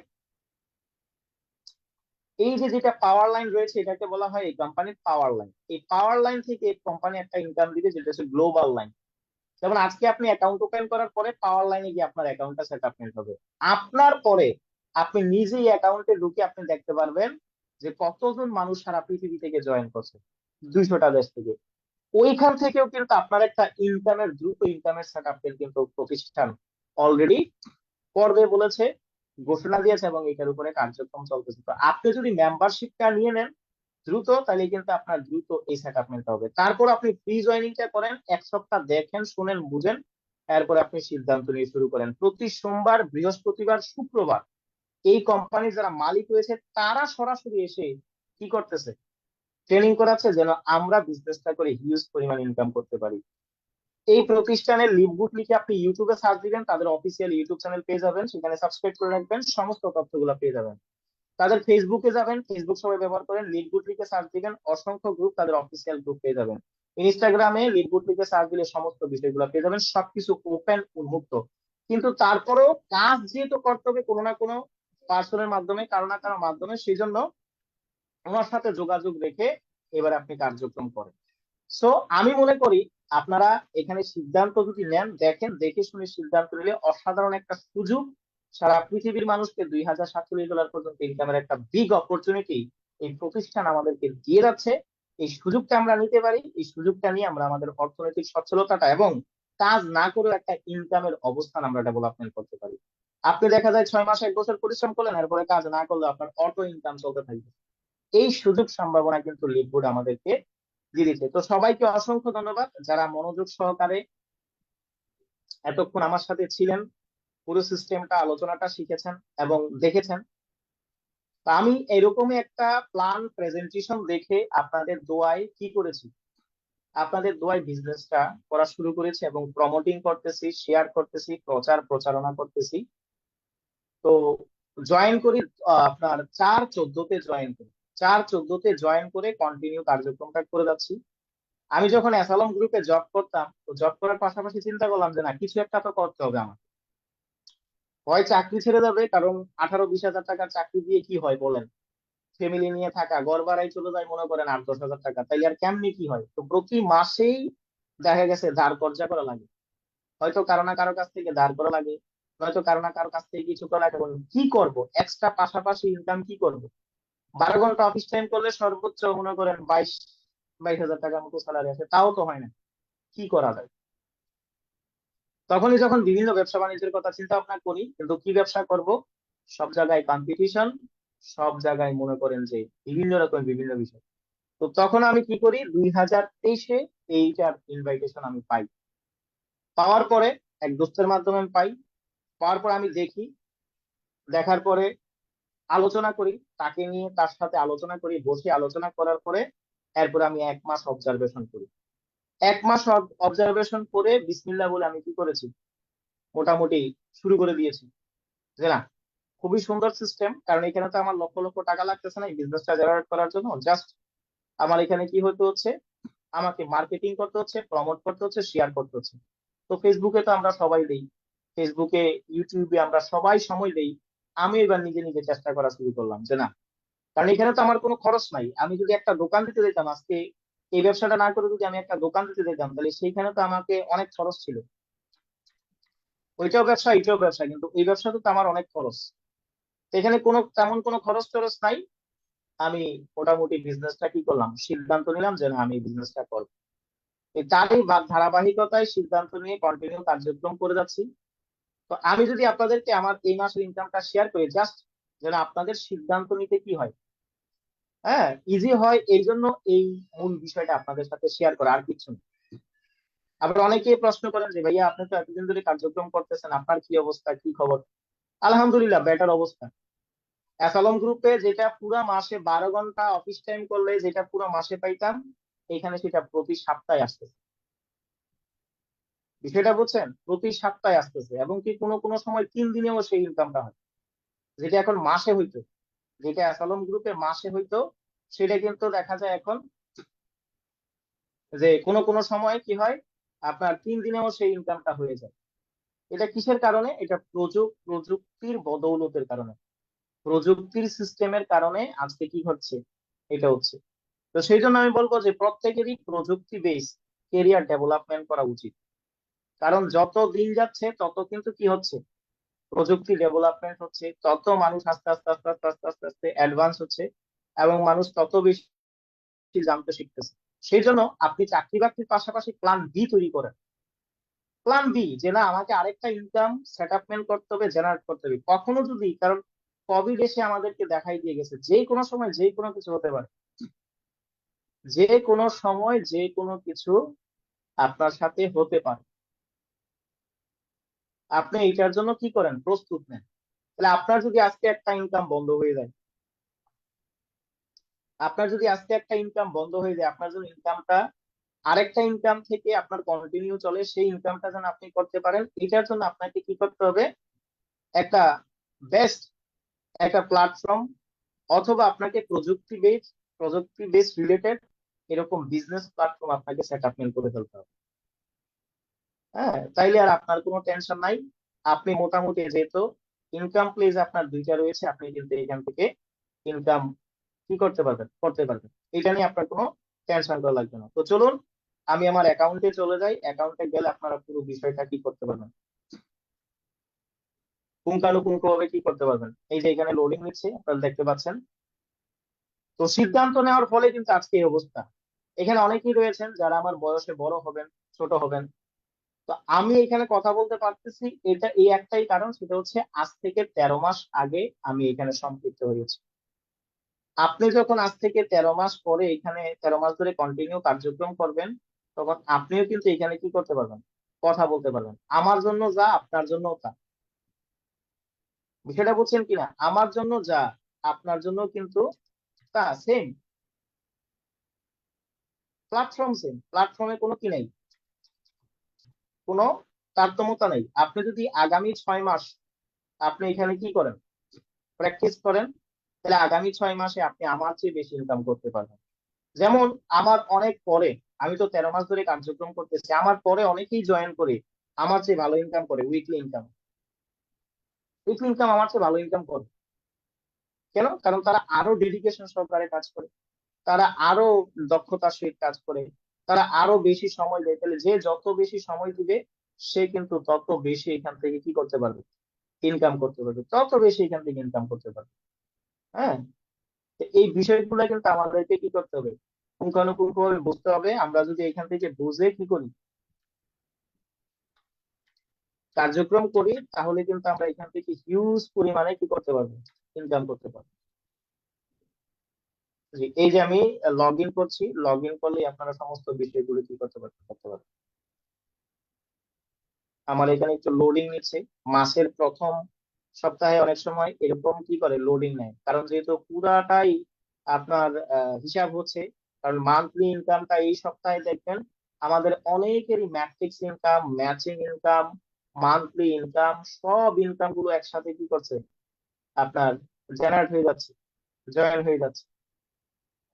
এই যে যেটা পাওয়ার লাইন রয়েছে, এটাকে বলা হয় এই কোম্পানির পাওয়ার লাইন। এই পাওয়ার লাইন থেকে কোম্পানি একটা ইনকাম দিবে, যেটা হচ্ছে গ্লোবাল লাইন। যেমন আজকে আপনি অ্যাকাউন্ট ওপেন করার পরে পাওয়ার লাইনে গিয়ে আপনার অ্যাকাউন্টটা সেটআপমেন্ট হবে। আপনার পরে আপনি নিজেই অ্যাকাউন্টে ঢুকে আপনি দেখতে পারবেন যে কতজন মানুষ সারা পৃথিবী থেকে জয়েন করছে। 200টা দেশ থেকে। ওইখান থেকেও কিন্তু আপনার একটা দ্রুত ইনকামের সেট আপের কিন্তু প্রতিষ্ঠান অলরেডি করবে বলেছে, ঘোষণা দিয়েছে, এবং এটার উপরে কার্যক্রম চলতেছে। তো আপনি যদি মেম্বারশিপটা নিয়ে নেন দ্রুত, তাহলে কিন্তু আপনার দ্রুত এই সেট আপ নিতে হবে। তারপর আপনি ফ্রি জয়েনিংটা করেন, 1 সপ্তাহ দেখেন, শুনেন, বুঝেন, এরপরে আপনি সিদ্ধান্ত নিয়ে শুরু করেন। প্রতি সোমবার, বৃহস্পতিবার, শুক্রবার এই কোম্পানির যারা মালিক রয়েছে তারা সরাসরি এসে কি করতেছে, ট্রেনিং করাচ্ছে, যেন আমরা বিজনেসটা করে হিউজ পরিমাণ ইনকাম করতে পারি। এই প্রতিষ্ঠানের লিডবুক লিখে আপনি ইউটিউবে সার্চ দিবেন, তাদের অফিসিয়াল ইউটিউব চ্যানেল পেয়ে যাবেন, সেখানে সাবস্ক্রাইব করে রাখবেন, সমস্ত তথ্যগুলো পেয়ে যাবেন। তাদের ফেসবুকে যাবেন, ফেসবুক সবাই ব্যবহার করেন, লিডবুক লিখে সার্চ দিবেন, অসংখ্য গ্রুপ, তাদের অফিসিয়াল গ্রুপ পেয়ে যাবেন। ইনস্টাগ্রামে লিডবুক লিখে সার্চ দিলে সমস্ত বিষয়গুলো পেয়ে যাবেন, সবকিছু ওপেন, উন্মুক্ত। কিন্তু তারপরেও কাজ যেহেতু করতে হবে কোনো না কোনো পার্সনের মাধ্যমে, কারো না কারো মাধ্যমে, সেই জন্য ওনার সাথে যোগাযোগ রেখে এবার আপনি কার্যক্রম করেন। সো আমি মনে করি আপনারা এখানে সিদ্ধান্ত যদি নেন, দেখেন, দেখে শুনে সিদ্ধান্ত নিলে অসাধারণ একটা সুযোগ, সারা পৃথিবীর মানুষকে $2047 পর্যন্ত ইনকামের একটা বিগ অপরচুনিটি এই প্রতিষ্ঠান আমাদেরকে দিয়ে যাচ্ছে। এই সুযোগটা আমরা নিতে পারি, এই সুযোগটা নিয়ে আমরা আমাদের অর্থনৈতিক সচ্ছলতাটা এবং কাজ না করেও একটা ইনকামের অবস্থান আমরা ডেভেলপমেন্ট করতে পারি। আপনি দেখা যায় 6 মাস 1 বছর পরিশ্রম করলেন, এরপরে কাজ না করলে আপনার অটো ইনকাম চলতে থাকবে। এই সুযোগ সম্ভাবনা কিন্তু লিডবোর্ড আমাদেরকে দিয়ে দিচ্ছে। তো সবাইকে অসংখ্য ধন্যবাদ যারা মনোযোগ সহকারে এতক্ষণ আমার সাথে ছিলেন, পুরো সিস্টেমটা, আলোচনাটা শিখেছেন এবং দেখেছেন। তা আমি এরকমই একটা প্ল্যান প্রেজেন্টেশন দেখে আপনাদের দোয়ায় কি করেছি, আপনাদের দোয়ায় বিজনেসটা করা শুরু করেছি এবং প্রমোটিং করতেছি, শেয়ার করতেছি, প্রচারণা করতেছি। তো জয়েন করি আপনার 4/14-তে জয়েন করি, 4/14-তে জয়েন করে কন্টিনিউ কার্যক্রমটা করে যাচ্ছি। আমি যখন অ্যাসালম গ্রুপে জব করতাম, তো জব করার পাশাপাশি চিন্তা করলাম যে না, কিছু একটা তো করতে হবে আমার। হয় চাকরি ছেড়ে যাবে, কারণ 18-20 হাজার টাকার চাকরি দিয়ে কি হয় বলেন, ফ্যামিলি নিয়ে থাকা, ঘর ভাড়ায় চলে যায় মনে করেন 8-10 হাজার টাকা, তাইলে আর কেমনি কি হয়। তো প্রতি মাসেই দেখা গেছে ধার কর্জা করা লাগে, হয়তো কারো না কারো কাছ থেকে ধার করা লাগে, নয়তো কারো না কারো কাছ থেকে কিছু করা লাগে। কি করব, এক্সট্রা পাশাপাশি ইনকাম কি করব? 12 ঘন্টা অফিস টাইম করলে সর্বোচ্চ মনে করেন 22-22 হাজার টাকার মতো স্যালারি আসে, তাও তো হয় না। কি করা যায়? তখনই যখন বিভিন্ন ব্যবসা বাণিজ্যের কথা চিন্তা ভাবনা করি, কিন্তু কি ব্যবসা করব, সব জায়গায় কম্পিটিশন, সব জায়গায় মনে করেন যে বিভিন্ন রকম বিভিন্ন বিষয়। তো তখন আমি কি করি, 2023-এ এইটার ইনভাইটেশন আমি পাই। পাওয়ার পরে এক দোস্তের মাধ্যমে আমি পাই, পাওয়ার পর আমি দেখি, দেখার পরে আলোচনা করি, তাকে নিয়ে তার সাথে আলোচনা করি, বসে আলোচনা করার পরে এরপরে আমি 1 মাস অবজারভেশন করি। 1 মাস অবজারভেশন করে বিসমিল্লাহ বলে আমি কি করেছি, মোটামুটি শুরু করে দিয়েছি। যে না, খুবই সুন্দর সিস্টেম, কারণ এখানে তো আমার লক্ষ লক্ষ টাকা লাগতেছে না এই বিজনেসটা জেনারেট করার জন্য। জাস্ট আমার এখানে কি হতে হচ্ছে, আমাকে মার্কেটিং করতে হচ্ছে, প্রমোট করতে হচ্ছে, শেয়ার করতে হচ্ছে। তো ফেসবুকে তো আমরা সবাই দেই, ফেসবুকে, ইউটিউবে আমরা সবাই সময় দেই। আমি এবার নিজে নিজে চেষ্টা করা শুরু করলাম যে না, কারণ এখানে তো আমার কোনো খরচ নাই। আমি যদি একটা দোকান দিতে যেতাম আজকে, এই ব্যবসাটা না করে যদি আমি একটা দোকান দিতে যেতাম, তাহলে সেইখানে তো আমাকে অনেক খরচ ছিল। ওইটাও ব্যবসা, এটাও ব্যবসা, কিন্তু এই ব্যবসাতে তো আমার অনেক খরচ। তো এখানে কোনো তেমন কোনো খরচ টরচ নাই। আমি মোটামুটি বিজনেসটা কি করলাম, সিদ্ধান্ত নিলাম যে না, আমি বিজনেসটা করবো। এই তারই ধারাবাহিকতায় সিদ্ধান্ত নিয়ে কন্টিনিউ কার্যক্রম করে যাচ্ছি। তো আমি যদি আপনাদেরকে আমার এই মাসের ইনকামটা শেয়ার করি, জাস্ট যেন আপনাদের সিদ্ধান্ত নিতে কি হয়, হ্যাঁ, ইজি হয়, এই জন্য এই মূল বিষয়টা আপনাদের সাথে শেয়ার করা, আর কিছু না। আবার অনেকেই প্রশ্ন করেন যে ভাইয়া, আপনি তো এতদিন ধরে কার্যক্রম করতেছেন, আপনার কি অবস্থা, কি খবর? আলহামদুলিল্লাহ, বেটার অবস্থা। অ্যাসালম গ্রুপে যেটা পুরো মাসে 12 ঘন্টা অফিস টাইম করলে যেটা পুরো মাসে পাইতাম, এখানে সেটা প্রতি সপ্তাহে আসতেছে। বিষয়টা বুঝছেন, প্রতি সপ্তাহে আসতেছে, এবং কি কোনো কোনো সময় 3 দিনেও সেই ইনকামটা হয়। যেটা এখন মাসে হইতো, যেটা অ্যাসালম গ্রুপে মাসে হইতো, সেটা কিন্তু দেখা যায় এখন যে কোনো কোনো সময় কি হয়, আপনার 3 দিনেও সেই ইনকামটা হয়ে যায়। এটা কিসের কারণে? এটা প্রযুক্তির বদৌলতের কারণে, প্রযুক্তির সিস্টেমের কারণে আজকে কি হচ্ছে, এটা হচ্ছে। তো সেই জন্য আমি বলবো যে প্রত্যেকেরই প্রযুক্তি বেস কেরিয়ার ডেভেলপমেন্ট করা উচিত। কারণ যত দিন যাচ্ছে তত কিন্তু কি হচ্ছে, প্রযুক্তি ডেভেলপমেন্ট হচ্ছে, তত মানুষ আস্তে আস্তে আস্তে আস্তে আস্তে আস্তে আস্তে অ্যাডভান্স হচ্ছে, এবং মানুষ তত বেশি জানতে শিখতেছে। সেই জন্য আপনি চাকরি বাকরির পাশাপাশি প্ল্যান বি তৈরি করেন। প্ল্যান বি, যে না আমাকে আরেকটা ইনকাম সেটআপমেন্ট করতে হবে, জেনারেট করতে হবে। কখনো যদি, কারণ কোভিড এসে আমাদেরকে দেখাই দিয়ে গেছে যে কোনো সময় যে কোনো কিছু হতে পারে, যে কোনো সময় যে কোনো কিছু আপনার সাথে হতে পারে। আপনি এটার জন্য কি করেন, প্রস্তুত নেন। তাহলে আপনার যদি আজকে একটা ইনকাম বন্ধ হয়ে যায়, আপনার জন্য ইনকামটা আরেকটা ইনকাম থেকে আপনার কন্টিনিউ চলে, সেই ইনকামটা যেন আপনি করতে পারেন, এটার জন্য আপনাকে কি করতে হবে, একটা বেস্ট একটা প্ল্যাটফর্ম, অথবা আপনাকে প্রযুক্তি বেস রিলেটেড এরকম বিজনেস প্ল্যাটফর্ম আপনাকে সেটআপমেন্ট করে ফেলতে হবে। হ্যাঁ, তাইলে আর আপনার কোনো টেনশন নাই। আপনি মোটামুটি, যেহেতু ইনকাম প্লেস আপনার দুইটা রয়েছে, আপনি কিন্তু এখান থেকে ইনকাম কি করতে পারবেন। এটা নিয়ে আপনার কোনো টেনশন করা লাগবে না। তো চলুন আমি আমার অ্যাকাউন্টে চলে যাই। অ্যাকাউন্টে গেলে আপনারা পুরো বিষয়টা কি করতে পারবেন, পুঙ্খানুপুঙ্খ ভাবে কি করতে পারবেন। এই যে এখানে লোডিং নিচ্ছে, আপনারা দেখতে পাচ্ছেন। তো সিদ্ধান্ত নেওয়ার ফলে কিন্তু আজকে এই অবস্থা। এখানে অনেকেই রয়েছেন যারা আমার বয়সে বড় হবেন, ছোট হবেন। তো আমি এখানে কথা বলতে পারতেছি, এটা এই একটাই কারণ, সেটা হচ্ছে আজ থেকে 13 মাস আগে আমি এখানে সম্পৃক্ত হয়েছি। আপনি যখন আজ থেকে 13 মাস পরে এখানে 13 মাস ধরে কন্টিনিউ কার্যক্রম করবেন, তখন আপনিও কিন্তু এখানে কি করতে পারবেন, কথা বলতে পারবেন। আমার জন্য যা আপনার জন্য তা, বিষয়টা বুঝছেন কিনা? আমার জন্য যা আপনার জন্য কিন্তু তা সেম, প্ল্যাটফর্ম সেম, প্ল্যাটফর্মে কোনো কি নেই, কোনো তারতম্যতা নেই। আপনি যদি আগামী 6 মাস আপনি এখানে কি করেন, প্র্যাকটিস করেন, তাহলে আগামী 6 মাসে আপনি আমার চেয়ে বেশি ইনকাম করতে পারবেন। যেমন আমার অনেক পরে, আমি তো 13 মাস ধরে কার্যক্রম করতেছি, আমার পরে অনেকেই জয়েন করে আমার চেয়ে ভালো ইনকাম করে। উইকলি ইনকাম আমার চেয়ে ভালো ইনকাম করে। কেন? কারণ তারা আরো ডেডিকেশন সহকারে কাজ করে, তারা আরো দক্ষতার সহিত কাজ করে, তারা আরো বেশি সময় দেয়। তাহলে যে যত বেশি সময় দিবে, সে কিন্তু তত বেশি এখান থেকে কি করতে পারবে, ইনকাম করতে পারবে, তত বেশি এখান থেকে ইনকাম করতে পারবে। হ্যাঁ, তো এই বিষয়গুলো কিন্তু আমাদেরকে কি করতে হবে, পুঙ্খানুপুঙ্খ ভাবে বুঝতে হবে। আমরা যদি এখান থেকে বুঝে কি করি, কার্যক্রম করি, তাহলে কিন্তু আমরা এখান থেকে হিউজ পরিমাণে কি করতে পারবো, ইনকাম করতে পারবো। জি, এই যে আমি লগ ইন করছি, লগ ইন করলেই আপনারা সমস্ত বিষয়গুলো কি করতে পারবেন। আমার এখানে একটু লোডিং নিচ্ছে। মাসের প্রথম সপ্তাহে অনেক সময় এরকম কি করে, লোডিং নেয়, কারণ যেহেতু পুরাটাই আপনার হিসাব হচ্ছে। কারণ মান্থলি ইনকামটা এই সপ্তাহে দেখবেন আমাদের অনেকেরই matrix income, matching income, monthly income, সব ইনকাম গুলো একসাথে কি করছে, আপনার জেনারেট হয়ে যাচ্ছে, জয়েন হয়ে যাচ্ছে।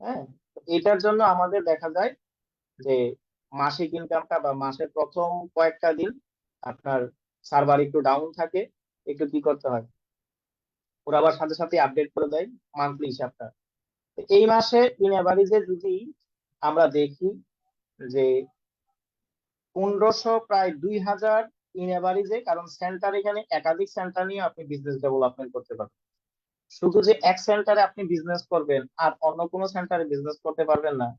হ্যাঁ, তো এটার জন্য আমাদের দেখা যায় যে মাসিক ইনকামটা বা মাসের প্রথম কয়েকটা দিন আপনার সার্ভার একটু ডাউন থাকে, একটু কি করতে হয়, ওরা আবার সাথে সাথে আপডেট করে দেয় মান্থলি হিসাবটা। তো এই মাসে ইন এভারেজে যদি আমরা দেখি যে 1500 প্রায় 2000 ইন এভারেজে, কারণ সেন্টার এখানে একাধিক সেন্টার নিয়ে আপনি বিজনেস ডেভেলপমেন্ট করতে পারবেন। শুধু যে এক সেন্টারে আপনি বিজনেস করবেন আর অন্য কোনো সেন্টারে বিজনেস করতে পারবেন না,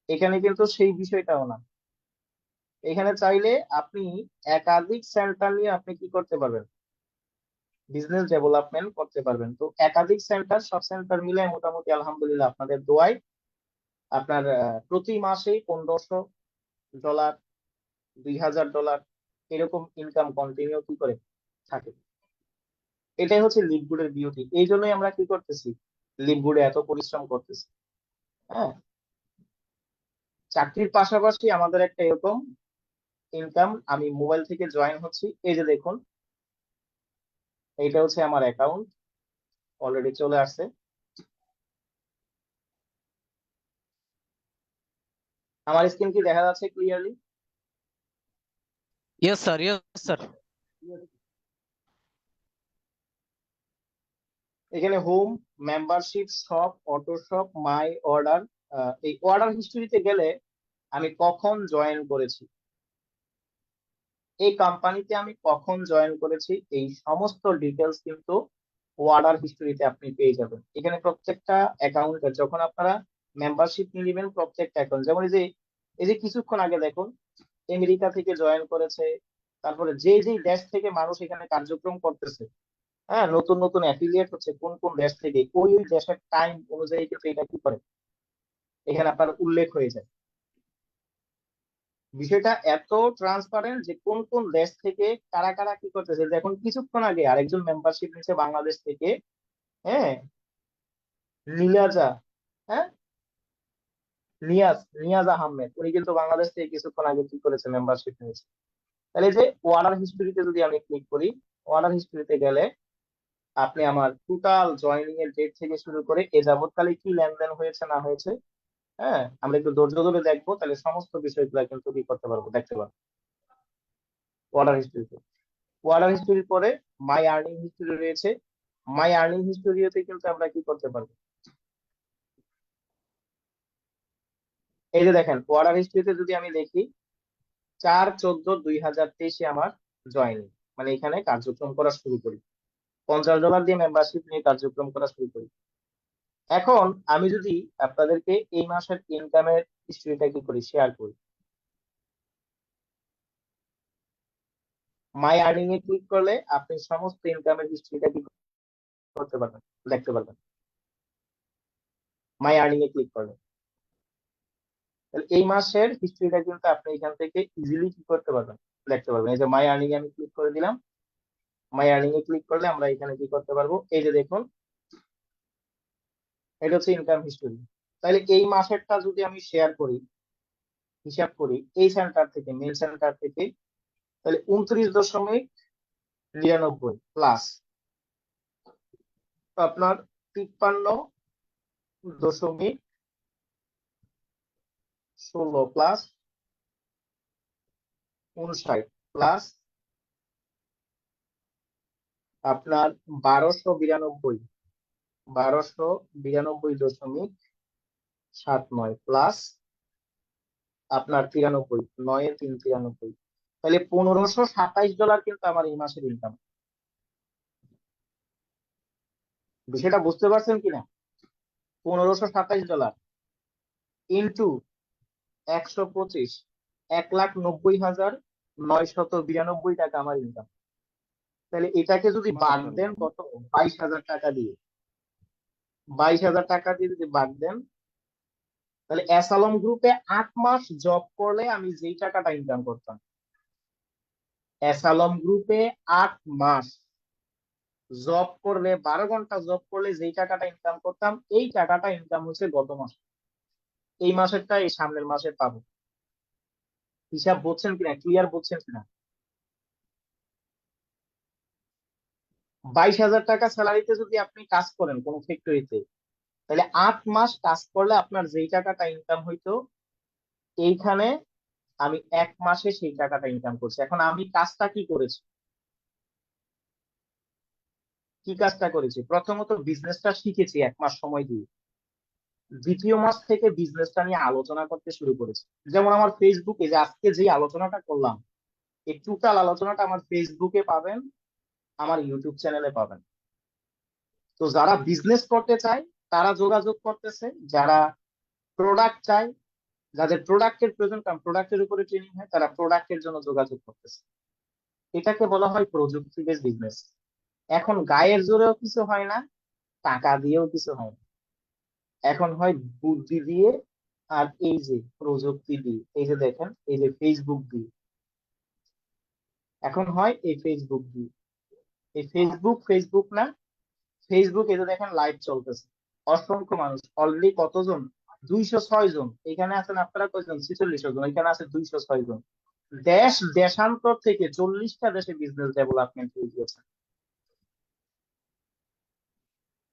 এখানে কিন্তু সেই বিষয়টাও না। এখানে চাইলে আপনি একাধিক সেন্টার নিয়ে আপনি কি করতে পারবেন, বিজনেস ডেভেলপমেন্ট করতে পারবেন। তো একাধিক সেন্টার, সব সেন্টার মিলে মোটামুটি আলহামদুলিল্লাহ আপনাদের দোয়ায় আপনার প্রতি মাসে $1500, $2000 এরকম ইনকাম কন্টিনিউ কি করে থাকে। এটাই হচ্ছে লিভগুডের বিউটি। এই জন্যই আমরা কি করতেছি, লিভগুডে এত পরিশ্রম করতেছি। হ্যাঁ, চাকরির পাশাপাশি আমাদের একটা এরকম ইনকাম। আমি মোবাইল থেকে জয়েন হচ্ছি, এই যে দেখুন, এইটা হচ্ছে আমার অ্যাকাউন্ট, অলরেডি চলে আসছে। আমার স্ক্রিন কি দেখা যাচ্ছে clearly? Yes sir, yes sir. এখানে home, membership, shop, auto shop, my order, এই অর্ডার হিস্টরিতে গেলে আমি কখন জয়েন করেছি, এই কোম্পানিতে আমি কখন জয়েন করেছি, এই সমস্ত ডিটেলস কিন্তু অর্ডার হিস্টরিতে আপনি পেয়ে যাবেন। এখানে প্রত্যেকটা অ্যাকাউন্টের, যখন আপনারা মেম্বারশিপ নিয়ে নেবেন প্রত্যেকটা অ্যাকাউন্ট, যেমন এই যে এই যে কিছুক্ষণ আগে দেখুন আমেরিকা থেকে জয়েন করেছে, তারপরে যে যে দেশ থেকে মানুষ এখানে কার্যক্রম করতেছে, হ্যাঁ, নতুন নতুন অ্যাফিলিয়েট হচ্ছে কোন কোন দেশ থেকে, ওই ওই দেশের টাইম অনুযায়ী কিন্তু এটা কি করে এখানে আপনার উল্লেখ হয়ে যায়। বিষয়টা এত ট্রান্সপারেন্ট যে কোন কোন দেশ থেকে কারা কারা কি করতেছে। দেখুন কিছুক্ষণ আগে আরেকজন মেম্বারশিপ নিচ্ছে বাংলাদেশ থেকে, হ্যাঁ, নীলাজা, হ্যাঁ, নিয়াজ নিয়াজ আহমেদ, উনি কিন্তু বাংলাদেশ থেকে কিছুক্ষণ আগে কি করেছে, মেম্বারশিপ নিয়েছে। তাহলে এই যে ওয়ার্ডার হিস্টোরিতে যদি আমি ক্লিক করি, ওয়ার্ডার হিস্টোরিতে গেলে আপনি আমার টোটাল জয়েনিং এর ডেট থেকে শুরু করে এ যাবৎকালে কি লেনদেন হয়েছে না হয়েছে, হ্যাঁ, আমরা একটু ধৈর্য ধরে দেখবো, তাহলে সমস্ত বিষয়গুলো কিন্তু কি করতে পারবো, দেখতে পারবো ওয়ার্ডার হিস্টোরিতে। ওয়ার্ডার হিস্টোরির পরে মাই আর্নিং হিস্টোরি রয়েছে। মাই আর্নিং হিস্টোরিতে কিন্তু আমরা কি করতে পারবো, এই যে দেখেন ওয়ার্ডার হিস্টোরিতে যদি আমি দেখি 4/14/2023 আমার জয়েনিং, মানে এখানে কার্যক্রম করা শুরু করি, $50 দিয়ে মেম্বারশিপ নিয়ে কার্যক্রম করা শুরু করি। এখন আমি যদি আপনাদেরকে এই মাসের ইনকামের হিস্ট্রিটা কি করি, শেয়ার করি, মাই আর্নিং এ ক্লিক করলে আপনি সমস্ত ইনকামের হিস্ট্রিটা কি করতে পারবেন, দেখতে পারবেন মাই আর্নিং এ ক্লিক করলে। তাহলে এই মাসের হিস্ট্রিটা কিন্তু আপনি এখান থেকে ইজিলি কি করতে পারবেন, দেখতে পারবেন। এই যে মাই আর্নিং এ আমি ক্লিক করে দিলাম, মাই আর্নিং এ ক্লিক করলে আমরা এখানে কি করতে পারবো, এই যে দেখুন এটা হচ্ছে ইনকাম হিস্টোরি। তাহলে এই মাসেরটা যদি আমি শেয়ার করি, হিসাব করি এই সেন্টার থেকে, মেন সেন্টার থেকে, তাহলে 29.99 প্লাস আপনার 53.16 প্লাস 59 প্লাস আপনার 1292.79 প্লাস আপনার 93, 9 এ 3 93, তাহলে $1527 কিন্তু আমার এই মাসের ইনকাম। বিষয়টা বুঝতে পারছেন কিনা? $1527 ইন্টু 125, 1,90,992 টাকা আমার ইনকাম। তাহলে এটাকে যদি ভাগ দেন কত, 22,000 টাকা দিয়ে, 22,000 টাকা দিয়ে যদি ভাগ দেন, তাহলে অ্যাসালম গ্রুপে 8 মাস জব করলে আমি যেই টাকাটা ইনকাম করতাম, অ্যাসালম গ্রুপে 8 মাস জব করলে, 12 ঘন্টা জব করলে যেই টাকাটা ইনকাম করতাম, এই টাকাটা ইনকাম হচ্ছে গত মাস, এই মাসেরটা এই সামনের মাসে পাবো। হিসাব বুঝছেন কিনা, ক্লিয়ার বুঝছেন কিনা? 22,000 টাকা স্যালারিতে যদি আপনি কাজ করেন কোন ফ্যাক্টরিতে, তাহলে 8 মাস কাজ করলে আপনার যেই টাকাটা ইনকাম হইতো, এইখানে আমি 1 মাসে সেই টাকাটা ইনকাম করছি। এখন আমি কাজটা কি করেছি, কি কাজটা করেছি, প্রথমত বিজনেসটা শিখেছি 1 মাস সময় দিয়ে, দ্বিতীয় মাস থেকে বিজনেসটা নিয়ে আলোচনা করতে শুরু করেছি। যেমন আমার ফেসবুকে যে আজকে যে আলোচনাটা করলাম, এই টোটাল আলোচনাটা আমার ফেসবুকে পাবেন, আমার ইউটিউব চ্যানেলে পাবেন। তো যারা বিজনেস করতে চায় তারা যোগাযোগ করতেছে, যারা প্রোডাক্ট চায়, যাদের প্রোডাক্টের প্রয়োজন, কারণ প্রোডাক্টের উপরে ট্রেনিং হয়, তারা প্রোডাক্টের জন্য যোগাযোগ করতেছে। এটাকে বলা হয় প্রযুক্তি বেস বিজনেস। এখন গায়ের জোরেও কিছু হয় না, টাকা দিয়েও কিছু হয় না, এখন হয় বুদ্ধি দিয়ে, আর এই যে প্রযুক্তি দিয়ে, এই যে দেখেন এই যে ফেসবুক দিয়ে, এখন হয় এই ফেসবুক দিয়ে। এই ফেসবুক, ফেসবুক না, ফেসবুক, এই যে দেখেন লাইভ চলতেছে, অসংখ্য মানুষ, অলরেডি কতজন, 206 জন এখানে আছেন। আপনারা কয়জন, 46 জন, এখানে আছে 206 জন। দেশ দেশান্তর থেকে 40টা দেশে বিজনেস ডেভেলপমেন্ট হয়ে গিয়েছে।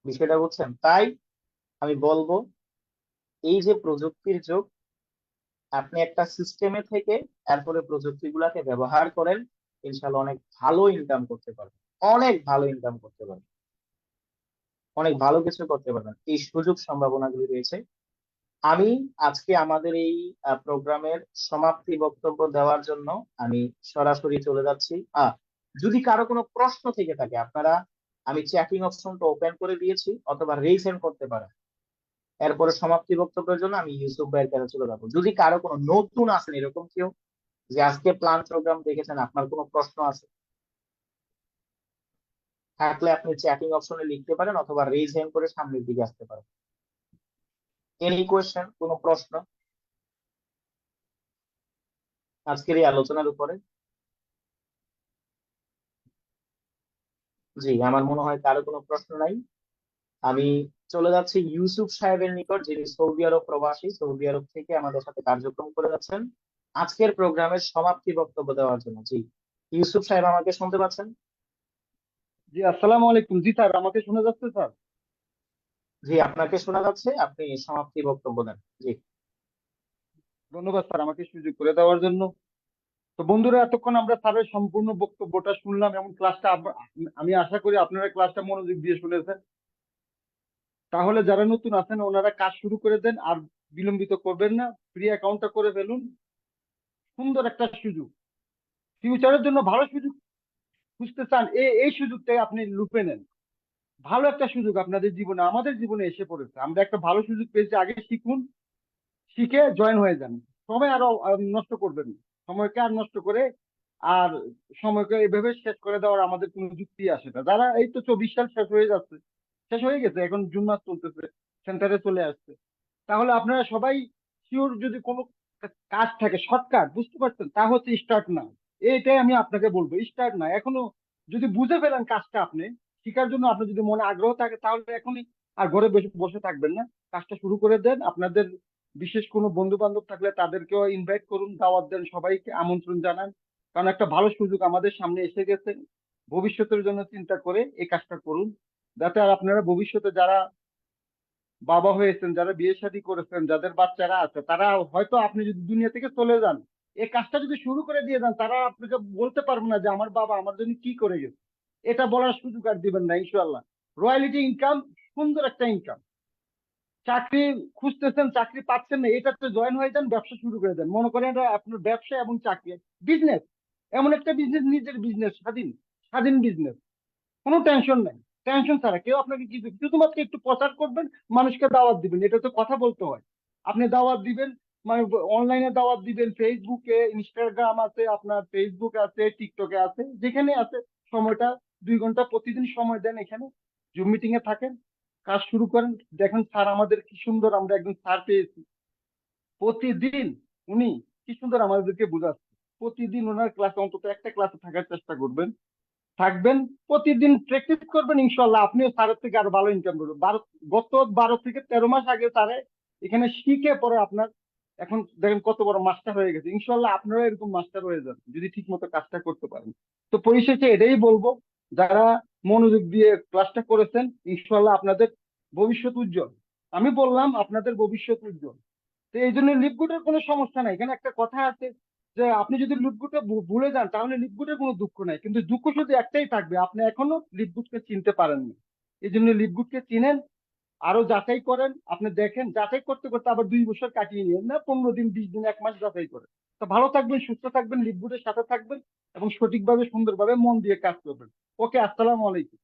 বিষয়টা বুঝছেন? তাই আমি বলবো এই যে প্রযুক্তির যুগ, আপনি একটা সিস্টেমে থেকে তারপরে প্রযুক্তি গুলাকে ব্যবহার করেন, ইনশাল্লাহ অনেক ভালো ইনকাম করতে পারবেন, অনেক ভালো ইনকাম করতে পারবেন, অনেক ভালো কিছু করতে পারবেন। এই সুযোগ সম্ভাবনাগুলি রয়েছে। আমি আজকে আমাদের এই প্রোগ্রামের সমাপ্তি বক্তব্য দেওয়ার জন্য আমি সরাসরি চলে যাচ্ছি। যদি কারো কোনো প্রশ্ন থেকে থাকে, আপনারা, আমি চ্যাটিং অপশনটা ওপেন করে দিয়েছি, অথবা রেইজ হ্যান্ড করতে পারেন। এরপরে সমাপ্তি বক্তব্যের জন্য আমি ইউসুফ ভাইয়ের কাছে চলে যাবো। যদি কারো কোনো নতুন আছেন এরকম কেউ যে আজকে প্ল্যান প্রোগ্রাম দেখেছেন, আপনার কোনো প্রশ্ন আছে থাকলে আপনি চ্যাটিং অপশনে লিখতে পারেন অথবা রেজ হ্যান্ড করে সামনের দিকে আসতে পারেন। এনি কোয়েশ্চেন, কোনো প্রশ্ন আজকের এই আলোচনার উপরে? জি, আমার মনে হয় কারো কোনো প্রশ্ন নাই। আমি চলে যাচ্ছি ইউসুফ সাহেবের নিকট, যিনি সৌদি আরব প্রবাসী, সৌদি আরব থেকে আমাদের সাথে কার্যক্রম করে যাচ্ছেন আজকের প্রোগ্রামের সমাপ্তি বক্তব্য দেওয়ার জন্য। জি, ইউসুফ সাহেব আমাকে শুনতে পাচ্ছেন? জি, আসসালামু আলাইকুম। জি স্যার, আমাকে শোনা যাচ্ছে স্যার? জি, আপনাকে শোনা যাচ্ছে, আপনি সমাপ্তি বক্তব্য দেন। জি। ধন্যবাদ স্যার আমাকে সুযোগ করে দেওয়ার জন্য। তো বন্ধুরা, এতক্ষণ আমরা স্যারের সম্পূর্ণ বক্তব্যটা শুনলাম এবং ক্লাসটা আমি আশা করি আপনারা ক্লাসটা মনোযোগ দিয়ে শুনেছেন। তাহলে যারা নতুন আছেন ওনারা কাজ শুরু করে দেন, আর বিলম্বিত করবেন না, ফ্রি অ্যাকাউন্টটা করে ফেলুন। সুন্দর একটা সুযোগ, ফিউচারের জন্য ভালো সুযোগ খুঁজতে চান, এই সুযোগটাই আপনি লুপে নেন। ভালো একটা সুযোগ আপনাদের জীবনে, আমাদের জীবনে এসে পড়েছে। আমরা একটা ভালো সুযোগ পেয়েছি, আগে শিখুন, শিখে জয়েন হয়ে যান। সময় আরো নষ্ট করবেন না। সময়কে আর নষ্ট করে আর সময়কে এভাবে শেষ করে দেওয়ার আমাদের কোনো যুক্তি আসে না। যারা এই তো 24 সাল শেষ হয়ে যাচ্ছে, শেষ হয়ে গেছে, এখন জুন মাস চলতেছে, সেন্টারে চলে আসছে। তাহলে আপনারা সবাই শিওর, যদি কোনো কাজ থাকে শর্টকাট বুঝতে পারছেন, তা হচ্ছে স্টার্ট না। এইটাই আমি আপনাকে বলবো, স্টার্ট না। এখনো যদি বুঝে ফেলেন কাজটা, আপনি শিখার জন্য আপনার যদি মনে আগ্রহ থাকে, তাহলে এখনই আর ঘরে বসে বসে থাকবেন না, কাজটা শুরু করে দেন। আপনাদের বিশেষ কোনো বন্ধু বান্ধব থাকলে তাদেরকেও ইনভাইট করুন, দাওয়াত দেন, সবাইকে আমন্ত্রণ জানান। কারণ একটা ভালো সুযোগ আমাদের সামনে এসে গেছে। ভবিষ্যতের জন্য চিন্তা করে এই কাজটা করুন, যাতে আর আপনারা ভবিষ্যতে যারা বাবা হয়েছেন, যারা বিয়ে শাদী করেছেন, যাদের বাচ্চারা আছে, তারা হয়তো আপনি যদি দুনিয়া থেকে চলে যান, এই কাজটা যদি শুরু করে দিয়ে যান, তারা আপনাকে বলতে পারবে না যে আমার বাবা আমার জন্য কি করে গেছে। এটা বলার সুযোগ আর দিবেন না ইনশাল্লাহ। রয়্যালিটি ইনকাম, সুন্দর একটা ইনকাম। চাকরি খুঁজতেছেন, চাকরি পাচ্ছেন না, এটাতে জয়েন হয়ে যান, ব্যবসা শুরু করে দেন। মনে করেন এটা আপনার ব্যবসা এবং চাকরি, বিজনেস, এমন একটা বিজনেস, নিজের বিজনেস, স্বাধীন স্বাধীন বিজনেস। কোনো টেনশন নাই, টেনশন ছাড়া। কেউ আপনাকে কি দেবে? শুধুমাত্র একটু প্রচার করবেন, মানুষকে দাওয়াত দিবেন। এটা তো কথা বলতে হয়। আপনি দাওয়াত দিবেন, মানে অনলাইনে দাওয়াত দিবেন, ফেসবুকে, ইনস্টাগ্রাম আছে আপনার, ফেসবুক আছে, টিকটকে আছে, যেখানে আছে। সময়টা 2 ঘন্টা প্রতিদিন সময় দেন, এখানে জুম মিটিং এ থাকেন, কাজ শুরু করেন। দেখেন স্যার আমাদের কি সুন্দর, আমরা একজন স্যার পেয়েছি প্রতিদিন। উনি কি সুন্দর আমাদেরকে বোঝাচ্ছে। প্রতিদিন ওনার ক্লাসে, অন্তত একটা ক্লাসে থাকার চেষ্টা করবেন, থাকবেন, প্রতিদিন প্র্যাকটিস করবেন। ইনশাল্লাহ আপনিও স্যারের থেকে আরো ভালো ইনকাম করবেন। গত 12 থেকে 13 মাস আগে স্যারে এখানে শিখে পরে আপনার এখন দেখেন কত বড় মাস্টার হয়ে গেছে। ইনশাল্লাহ আপনারা এরকম মাস্টার হয়ে যান যদি ঠিক মতো কাজটা করতে পারেন। তো পরিশেষে এটাই বলবো, যারা মনোযোগ দিয়ে ক্লাসটা করেছেন, ইনশাল্লাহ আপনাদের ভবিষ্যৎ উজ্জ্বল। আমি বললাম আপনাদের ভবিষ্যৎ উজ্জ্বল। তো এই জন্য লিপগুটের কোনো সমস্যা নাই। এখানে একটা কথা আছে যে আপনি যদি লিপগুটে ভুলে যান, তাহলে লিপগুটের কোনো দুঃখ নাই, কিন্তু দুঃখ শুধু একটাই থাকবে, আপনি এখনো লিপগুটকে চিনতে পারেননি। এই জন্য লিপগুটকে চিনেন, আরো যাচাই করেন। আপনি দেখেন, যাচাই করতে করতে আবার 2 বছর কাটিয়ে নিয়েন না, 15 দিন, 20 দিন, 1 মাস যাচাই করেন। তো ভালো থাকবেন, সুস্থ থাকবেন, লিপগুটের সাথে থাকবেন এবং সঠিকভাবে সুন্দরভাবে মন দিয়ে কাজ করবেন। ওকে, আসসালামু আলাইকুম।